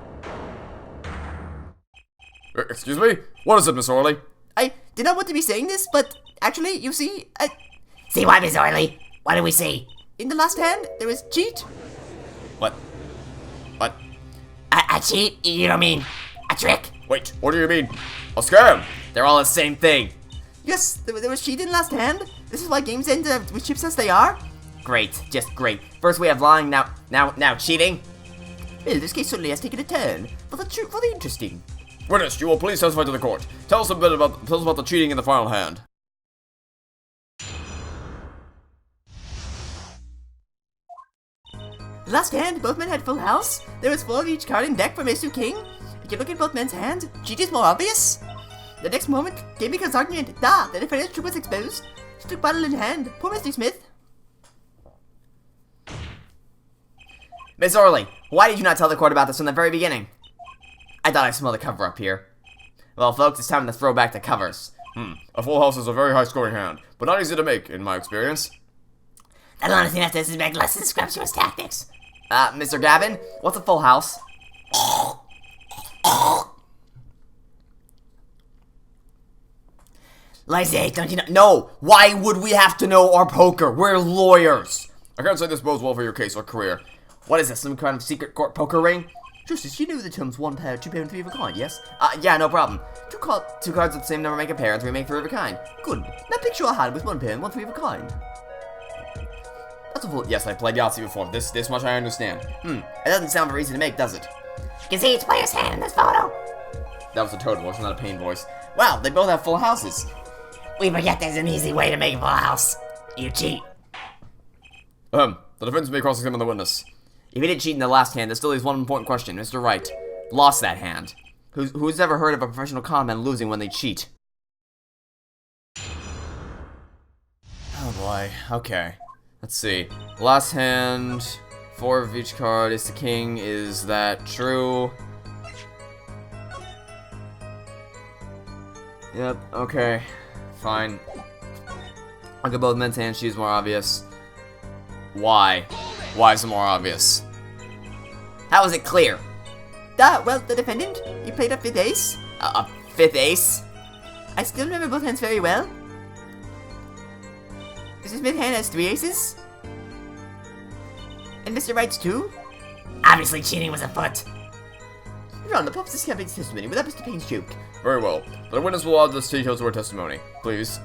Excuse me? What is it, Miss Orley? I did not want to be saying this, but actually, you see, See what, Miss Orley? What do we see? in the last hand, there is cheat. What? What? A cheat? You don't mean a trick? Wait, what do you mean? A scam? They're all the same thing. Yes, there was cheat in last hand. This is why games end with chips as they are. Great, just great. First we have lying, now cheating. Well, this case certainly has taken a turn for the interesting. Witness, you will please testify to the court. Tell us about the cheating in the final hand. Last hand, both men had full house. There was 4 of each card in deck from Ace to King. If you look at both men's hands, cheat is more obvious. The next moment, game becomes argument. The defender's troop was exposed. She took battle in hand. Poor Mr. Smith. Miss Orley, why did you not tell the court about this from the very beginning? I thought I smelled a cover up here. Well, folks, it's time to throw back the covers. A full house is a very high-scoring hand, but not easy to make, in my experience. I don't understand if this is less than scrumptious tactics. Mr. Gavin, what's a full house? Lizzie, don't you know? No! Why would we have to know our poker? We're lawyers! I can't say this bodes well for your case or career. What is this, some kind of secret court poker ring? Justice, you know the terms 1 pair, 2 pair, and 3 of a kind, yes? Yeah, no problem. Two cards with the same number make a pair, and 3 make 3 of a kind. Good. Now picture a hand with 1 pair and 1 3 of a kind. That's a full... Yes, I played Yahtzee before. This much I understand. It doesn't sound very easy to make, does it? You can see each player's hand in this photo. That was a Toad voice, not a Pain voice. Wow, they both have full houses. We forget there's an easy way to make a full house. You cheat. The defense may cross-examine the witness. If he did cheat in the last hand, there still leaves one important question. Mr. Wright lost that hand. Who's ever heard of a professional con man losing when they cheat? Oh boy, okay. Let's see. Last hand, 4 of each card is the king. Is that true? Yep, okay. Fine. I'll get both men's hands, she's more obvious. Why? Why is it more obvious? How is it clear? Well, the defendant, he played a 5th ace. A 5th ace? I still remember both hands very well. Mr. Smith's hand has 3 aces. And Mr. Wright's 2. Obviously, cheating was afoot. Your Honor, perhaps this campaign's testimony without Mr. Payne's joke. Very well. The witness will add this detail to her testimony. Please.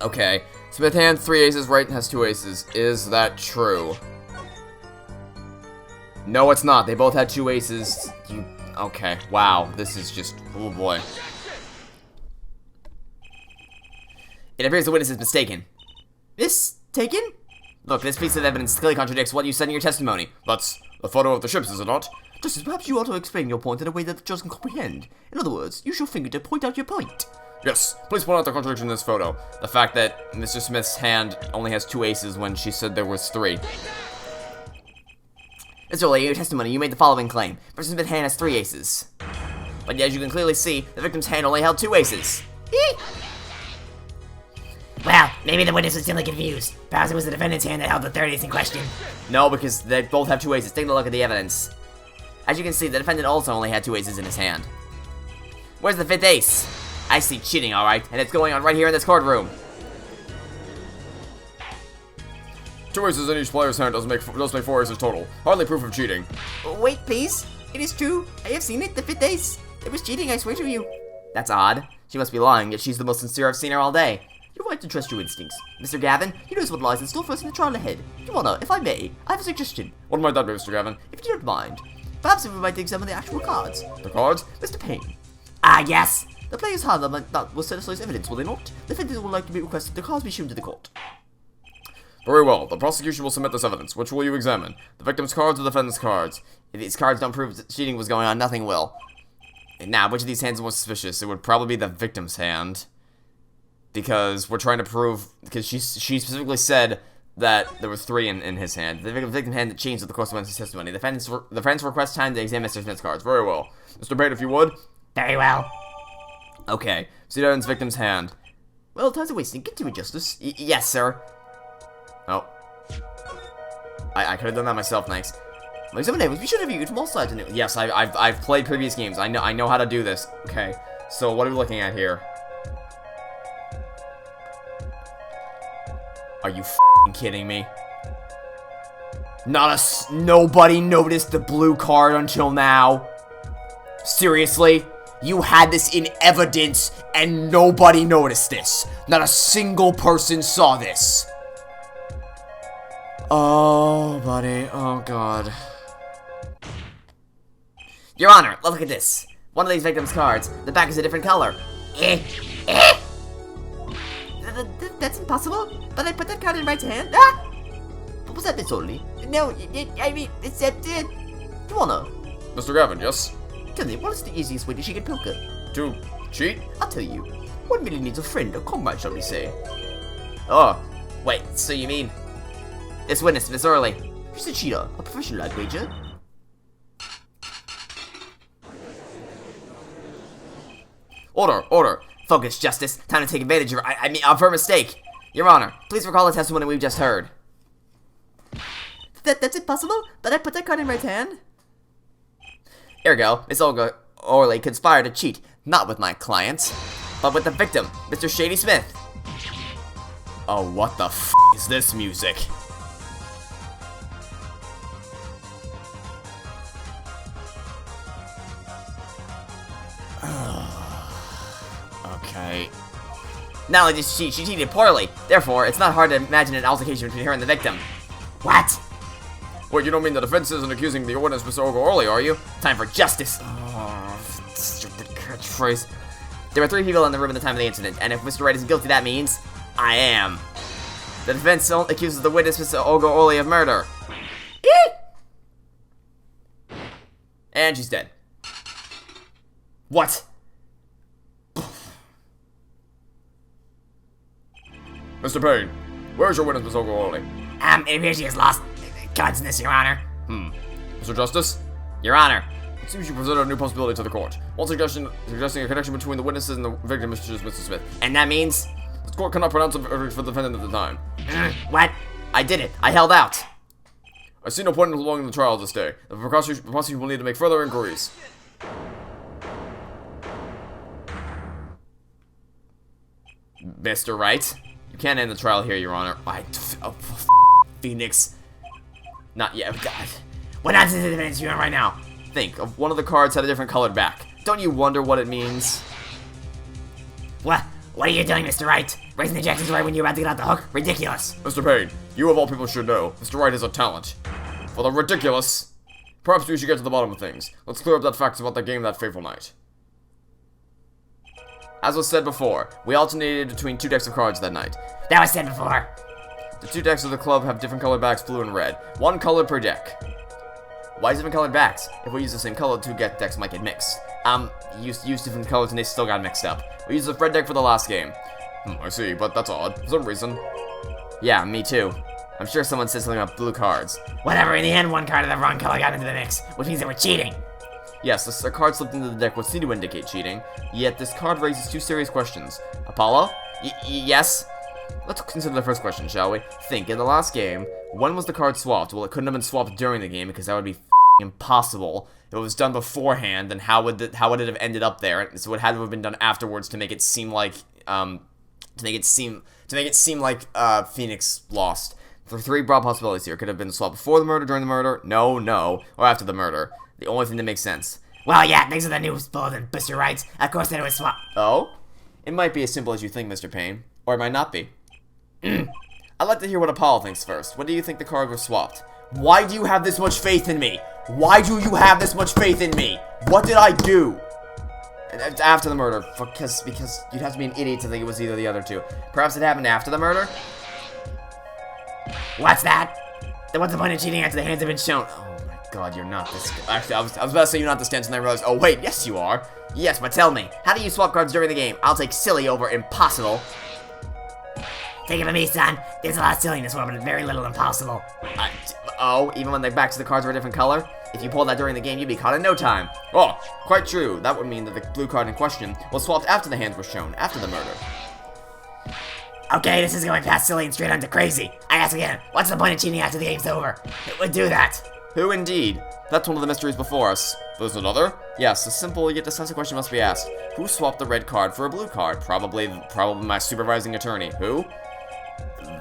Okay. Smith hand 3 aces, Wright has 2 aces. Is that true? No, it's not. They both had 2 aces. Okay. Wow. This is just... Oh, boy. It appears the witness is mistaken. Mistaken? Look, this piece of evidence clearly contradicts what you said in your testimony. That's the photo of the ships, is it not? Justice, perhaps you ought to explain your point in a way that the judge can comprehend. In other words, use your finger to point out your point. Yes, please point out the contradiction in this photo. The fact that Mr. Smith's hand only has 2 aces when she said there was 3. Mr. Early, in your testimony, you made the following claim. Mr. Smith's hand has 3 aces. But as you can clearly see, the victim's hand only held 2 aces. Well, maybe the witness was simply confused. Perhaps it was the defendant's hand that held the third ace in question. No, because they both have 2 aces. Take a look at the evidence. As you can see, the defendant also only had 2 aces in his hand. Where's the 5th ace? I see cheating, alright, and it's going on right here in this courtroom. 2 aces in each player's hand does make 4 aces total. Hardly proof of cheating. Wait, please. It is true. I have seen it, the 5th ace. It was cheating, I swear to you. That's odd. She must be lying, yet she's the most sincere I've seen her all day. You're right to trust your instincts. Mr. Gavin, he knows what lies in store for us in the trial ahead. Your Honor, if I may, I have a suggestion. What might that be, Mr. Gavin? If you don't mind, perhaps we might examine the actual cards. The cards? Mr. Payne, Yes. the players' hand that will set aside as evidence, will they not? The defendant would like to be requested the cards be shown to the court. Very well. The prosecution will submit this evidence. Which will you examine? The victim's cards or the defendant's cards? If these cards don't prove that cheating was going on, nothing will. And now, which of these hands is more suspicious? It would probably be the victim's hand. Because we're trying to prove... Because she specifically said that there were 3 in his hand. The victim's hand that changed with the course of his testimony. The defense requests time to examine Mr. Smith's cards. Very well. Mr. Payne, if you would. Very well. Okay. See that in the victim's hand. Well, time's a wasting. Get to it, Justice. Yes, sir. Oh. I could have done that myself, thanks. My examination, we should have viewed from all sides. Yes, I've played previous games. I know how to do this. Okay. So what are we looking at here? Are you f***ing kidding me? Nobody noticed the blue card until now. Seriously? You had this in evidence and nobody noticed this. Not a single person saw this. Oh, buddy. Oh, God. Your Honor, look at this. One of these victims' cards. The back is a different color. That's impossible. But I put that card in Wright's hand. Ah! What was that, Miss Only? No, I mean, except it. Your Honor. Mr. Gavin, yes? Tell me, what is the easiest way to cheat at poker? To cheat? I'll tell you. One really needs a friend, a comrade, shall we say. Oh, wait, so you mean... This witness, Miss Early. She's a cheater, a professional, I'd wager. Order. Focus, Justice. Time to take advantage of of her mistake. Your Honor, please recall the testimony we've just heard. That's impossible, but I put that card in Wright's hand. Here we go. Miss Olga Orley conspired to cheat, not with my client, but with the victim, Mr. Shady Smith. Oh, what the f*** is this music? Okay. Not only did she cheated poorly. Therefore, it's not hard to imagine an altercation between her and the victim. What? Wait, you don't mean the defense isn't accusing the witness, Mr. Orley, are you? Time for justice. Oh, stupid catchphrase. There were 3 people in the room at the time of the incident, and if Mr. Wright is guilty, that means I am. The defense accuses the witness, Mr. Olga Orley, of murder. And she's dead. What? Mr. Payne, where's your witness, Miss Olga Orley? It appears she has lost consciousness, Your Honor. Mr. Justice? Your Honor. It seems you presented a new possibility to the court. One suggesting a connection between the witnesses and the victim, Mr. Smith. And that means? The court cannot pronounce a verdict for the defendant at the time. What? I did it. I held out. I see no point in prolonging the trial this day. The prosecution will need to make further inquiries. Mr. Wright, you can't end the trial here, Your Honor. Phoenix. Not yet. God. What nonsense is the defense doing right now? Think of one of the cards had a different colored back. Don't you wonder what it means? What are you doing, Mr. Wright? Raising the objections right when you're about to get out the hook? Ridiculous. Mr. Payne, you of all people should know, Mr. Wright has a talent. For the ridiculous, perhaps we should get to the bottom of things. Let's clear up that facts about the game that fateful night. As was said before, we alternated between 2 decks of cards that night. That was said before. The 2 decks of the club have different colored backs, blue and red. 1 color per deck. Why different colored backs? If we use the same color, 2 decks might get mixed. Use different colors and they still got mixed up. We used the red deck for the last game. I see, but that's odd. For some reason. Yeah, me too. I'm sure someone said something about blue cards. Whatever, in the end, one card of the wrong color got into the mix, which means that we're cheating. Yes, a card slipped into the deck would seem to indicate cheating, yet this card raises 2 serious questions. Apollo? Yes? Let's consider the first question, shall we? Think, in the last game, when was the card swapped? Well, it couldn't have been swapped during the game, because that would be impossible. If it was done beforehand, then how would it have ended up there? So it had to have been done afterwards to make it seem like, Phoenix lost. There are 3 broad possibilities here. It could have been swapped before the murder, during the murder, no, or after the murder. The only thing that makes sense. Well, yeah, thanks to the new bulletin, Mr. Wright. Of course, it was swapped. Oh? It might be as simple as you think, Mr. Payne. Or it might not be. I'd like to hear what Apollo thinks first. What do you think the card was swapped? Why do you have this much faith in me? Why do you have this much faith in me? What did I do? After the murder, because you'd have to be an idiot to think it was either the other 2. Perhaps it happened after the murder? What's that? Then what's the point of cheating after the hands have been shown? Oh my god, you're not this... Actually, I was about to say you're not this dense, and I realized, oh wait, yes you are. Yes, but tell me, how do you swap cards during the game? I'll take silly over impossible. Take it from me, son. There's a lot of silly in this world, but very little impossible. Oh, even when the backs of the cards were a different color? If you pulled that during the game, you'd be caught in no time. Oh, quite true. That would mean that the blue card in question was swapped after the hands were shown, after the murder. Okay, this is going past silly and straight on to crazy. I ask again, what's the point of cheating after the game's over? It would do that. Who indeed? That's one of the mysteries before us. There's another? Yes, a simple yet decisive question must be asked. Who swapped the red card for a blue card? Probably my supervising attorney. Who?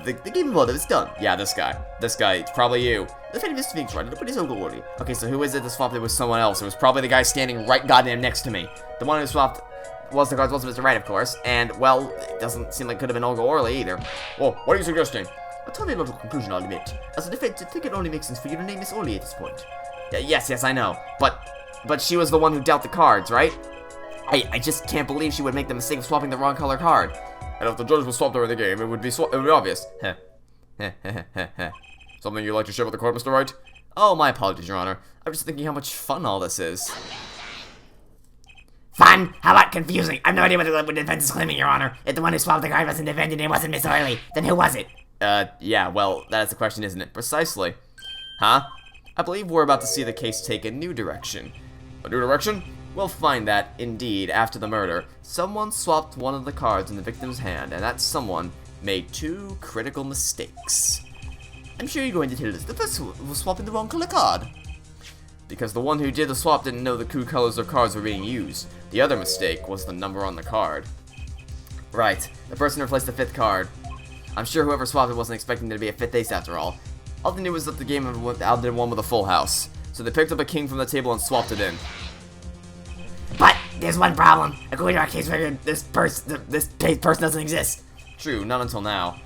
The game mother is done. Yeah, this guy. This guy. It's probably you. The fate of this Phoenix right, but it's so glory. Okay, so who is it that swapped it with someone else? It was probably the guy standing right goddamn next to me. The one who swapped was the cards was Mr. Wright, of course. And, well, it doesn't seem like it could have been Olga Orley either. Well, what are you suggesting? A totally logical conclusion, I'll admit. As a defense, I think it only makes sense for you to name Miss Orley at this point. Yes, I know. But she was the one who dealt the cards, right? I just can't believe she would make the mistake of swapping the wrong color card. And if the judge was swapped during the game, it would be obvious. Something you'd like to share with the court, Mr. Wright? Oh, my apologies, Your Honor. I was just thinking how much fun all this is. Fun? How about confusing? I have no idea what the defense is claiming, Your Honor. If the one who swapped the card wasn't defended and it wasn't Miss Orley, then who was it? Yeah, well, that's the question, isn't it? Precisely. Huh? I believe we're about to see the case take a new direction. A new direction? We'll find that, indeed, after the murder, someone swapped one of the cards in the victim's hand, and that someone made 2 critical mistakes. I'm sure you're going to tell us the first one was swapping the wrong color card. Because the one who did the swap didn't know the 2 colors of cards were being used. The other mistake was the number on the card. Right, the person replaced the 5th card. I'm sure whoever swapped it wasn't expecting there to be a 5th ace after all. All they knew was that the game outdid one with a full house. So they picked up a king from the table and swapped it in. But there's one problem. According to our case record, this person doesn't exist. True, not until now.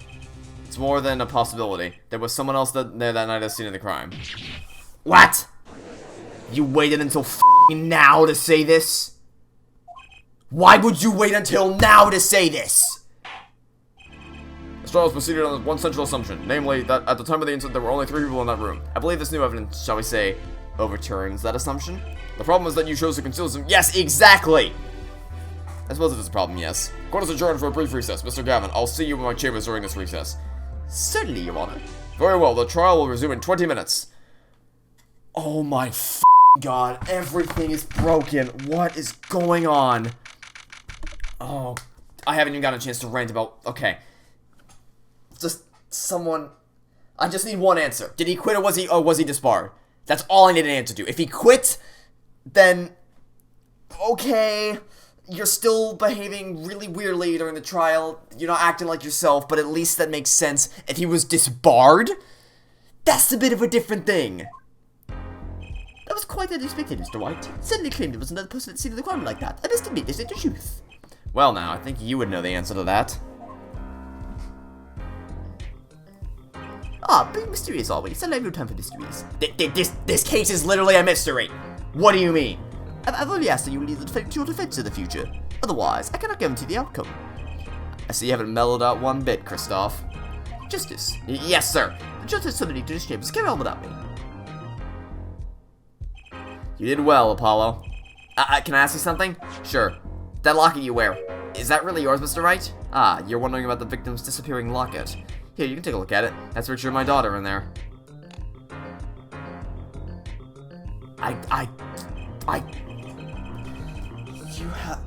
It's more than a possibility. There was someone else there that night at the scene of the crime. What? You waited until f***ing now to say this? Why would you wait until now to say this? The trials proceeded on one central assumption, namely that at the time of the incident there were only 3 people in that room. I believe this new evidence, shall we say, overturns that assumption. The problem is that you chose to conceal some— Yes, exactly! I suppose it is a problem, yes. Court is adjourned for a brief recess. Mr. Gavin, I'll see you in my chambers during this recess. Certainly, Your Honor. Very well, the trial will resume in 20 minutes. Oh my god, everything is broken. What is going on? Oh, I haven't even gotten a chance to rant about— Okay. Just someone— I just need one answer. Did he quit or was he disbarred? That's all I need an answer to. If he quit, then okay, you're still behaving really weirdly during the trial. You're not acting like yourself, but at least that makes sense. If he was disbarred, that's a bit of a different thing. That was quite unexpected, Mr. White. Suddenly claimed there was another person at the scene of the crime like that. I must admit, is it the truth? Well now, I think you would know the answer to that. Ah, being mysterious always. I have no time for mysteries. This case is literally a mystery. What do you mean? I've only asked that you leave the to your defense in the future. Otherwise, I cannot guarantee the outcome. I see you haven't mellowed out one bit, Kristoff. Justice. Yes, sir. The justice summoning to this chamber. Carry on without me. You did well, Apollo. Can I ask you something? Sure. That locket you wear, is that really yours, Mr. Wright? Ah, you're wondering about the victim's disappearing locket. Here, you can take a look at it. That's Richard and my daughter in there.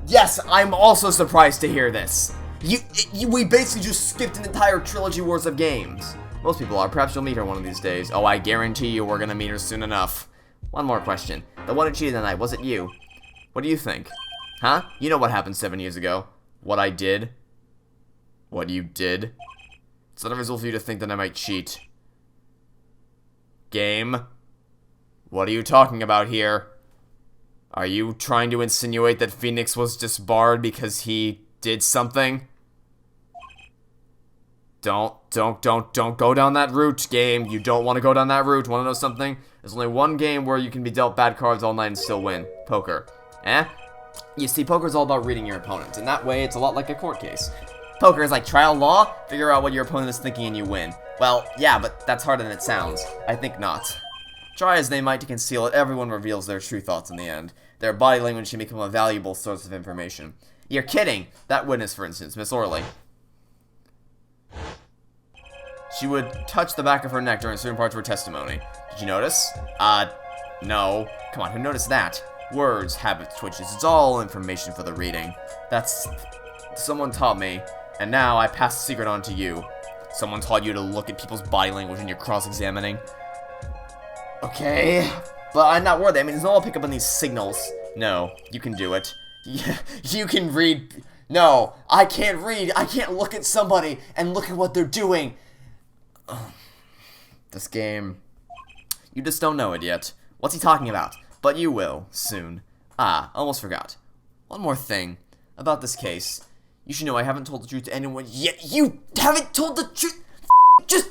Yes, I'm also surprised to hear this. We basically just skipped an entire trilogy worth of games. Most people are. Perhaps you'll meet her one of these days. Oh, I guarantee you we're gonna meet her soon enough. One more question. The one who cheated tonight, was it you? What do you think? Huh? You know what happened 7 years ago. What I did. What you did. It's not unreasonable for you to think that I might cheat. Game? What are you talking about here? Are you trying to insinuate that Phoenix was disbarred because he did something? Don't go down that route, game. You don't want to go down that route. Want to know something? There's only one game where you can be dealt bad cards all night and still win. Poker. Eh? You see, poker's all about reading your opponent, and that way it's a lot like a court case. Poker is like trial law, figure out what your opponent is thinking and you win. Well, yeah, but that's harder than it sounds. I think not. Try as they might to conceal it, everyone reveals their true thoughts in the end. Their body language can become a valuable source of information. You're kidding! That witness, for instance, Miss Orley. She would touch the back of her neck during certain parts of her testimony. Did you notice? No. Come on, who noticed that? Words, habits, twitches, it's all information for the reading. That's... Someone taught me, and now I pass the secret on to you. Someone taught you to look at people's body language when you're cross-examining. Okay, but I'm not worthy. I mean, there's no one pick up on these signals. No, you can do it. You can read... No, I can't read. I can't look at somebody and look at what they're doing. This game... You just don't know it yet. What's he talking about? But you will, soon. Ah, almost forgot. One more thing. About this case. You should know I haven't told the truth to anyone yet. You haven't told the truth! Just...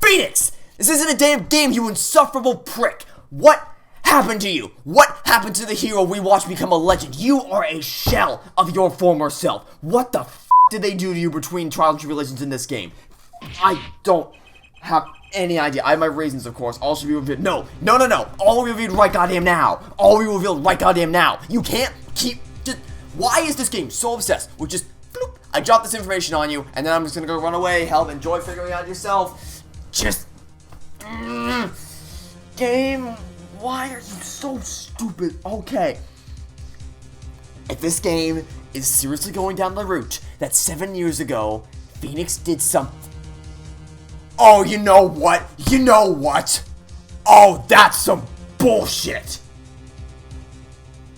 Phoenix! This isn't a damn game, you insufferable prick! What happened to you? What happened to the hero we watched become a legend? You are a shell of your former self. What the f*** did they do to you between trials and tribulations in this game? I don't have any idea. I have my reasons, of course. All should be revealed. No. All will be revealed right goddamn now. All will be revealed right goddamn now. You can't keep... Why is this game so obsessed with just... Bloop, I dropped this information on you, and then I'm just gonna go run away. Help, enjoy figuring it out yourself. Just... Game... Why are you so stupid? Okay. If this game is seriously going down the route that 7 years ago, Phoenix did something... Oh, you know what? You know what? Oh, that's some bullshit.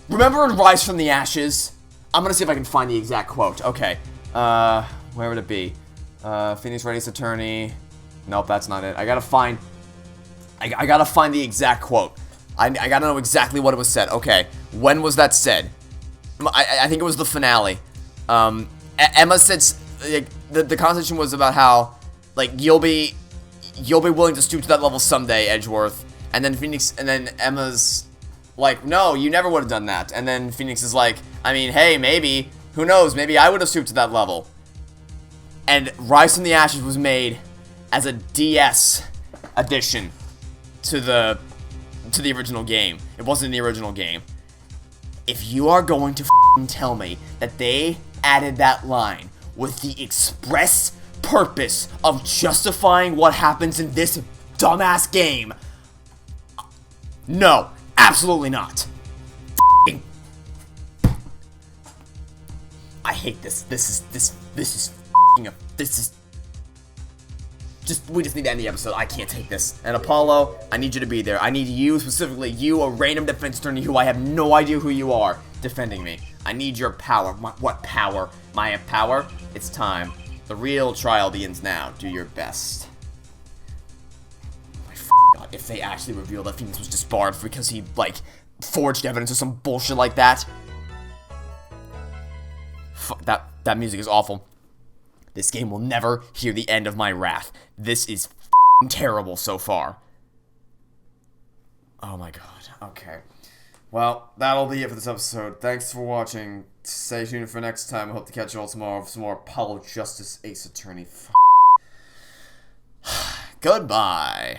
Remember in Rise from the Ashes? I'm gonna see if I can find the exact quote. Okay. Where would it be? Phoenix Wright's attorney. Nope, that's not it. I gotta find the exact quote. I gotta know exactly what it was said. Okay. When was that said? I think it was the finale. Emma said, the conversation was about how, like, you'll be willing to stoop to that level someday, Edgeworth. And then Emma's like, no, you never would have done that. And then Phoenix is like, I mean, hey, maybe. Who knows? Maybe I would have stooped to that level. And Rise from the Ashes was made as a DS addition to the original game. It wasn't the original game. If you are going to tell me that they added that line with the express purpose of justifying what happens in this dumbass game, no, absolutely not. I hate this. This is we just need to end the episode. I can't take this. And Apollo, I need you to be there. I need you, specifically you, a random defense attorney who I have no idea who you are, defending me. I need your power. What power? My power? It's time. The real trial begins now. Do your best. My God, if they actually reveal that Phoenix was disbarred because he, like, forged evidence or some bullshit like that. Fuck, that music is awful. This game will never hear the end of my wrath. This is terrible so far. Oh my god. Okay. Well, that'll be it for this episode. Thanks for watching. Stay tuned for next time. I hope to catch you all tomorrow for some more Apollo Justice Ace Attorney. Goodbye.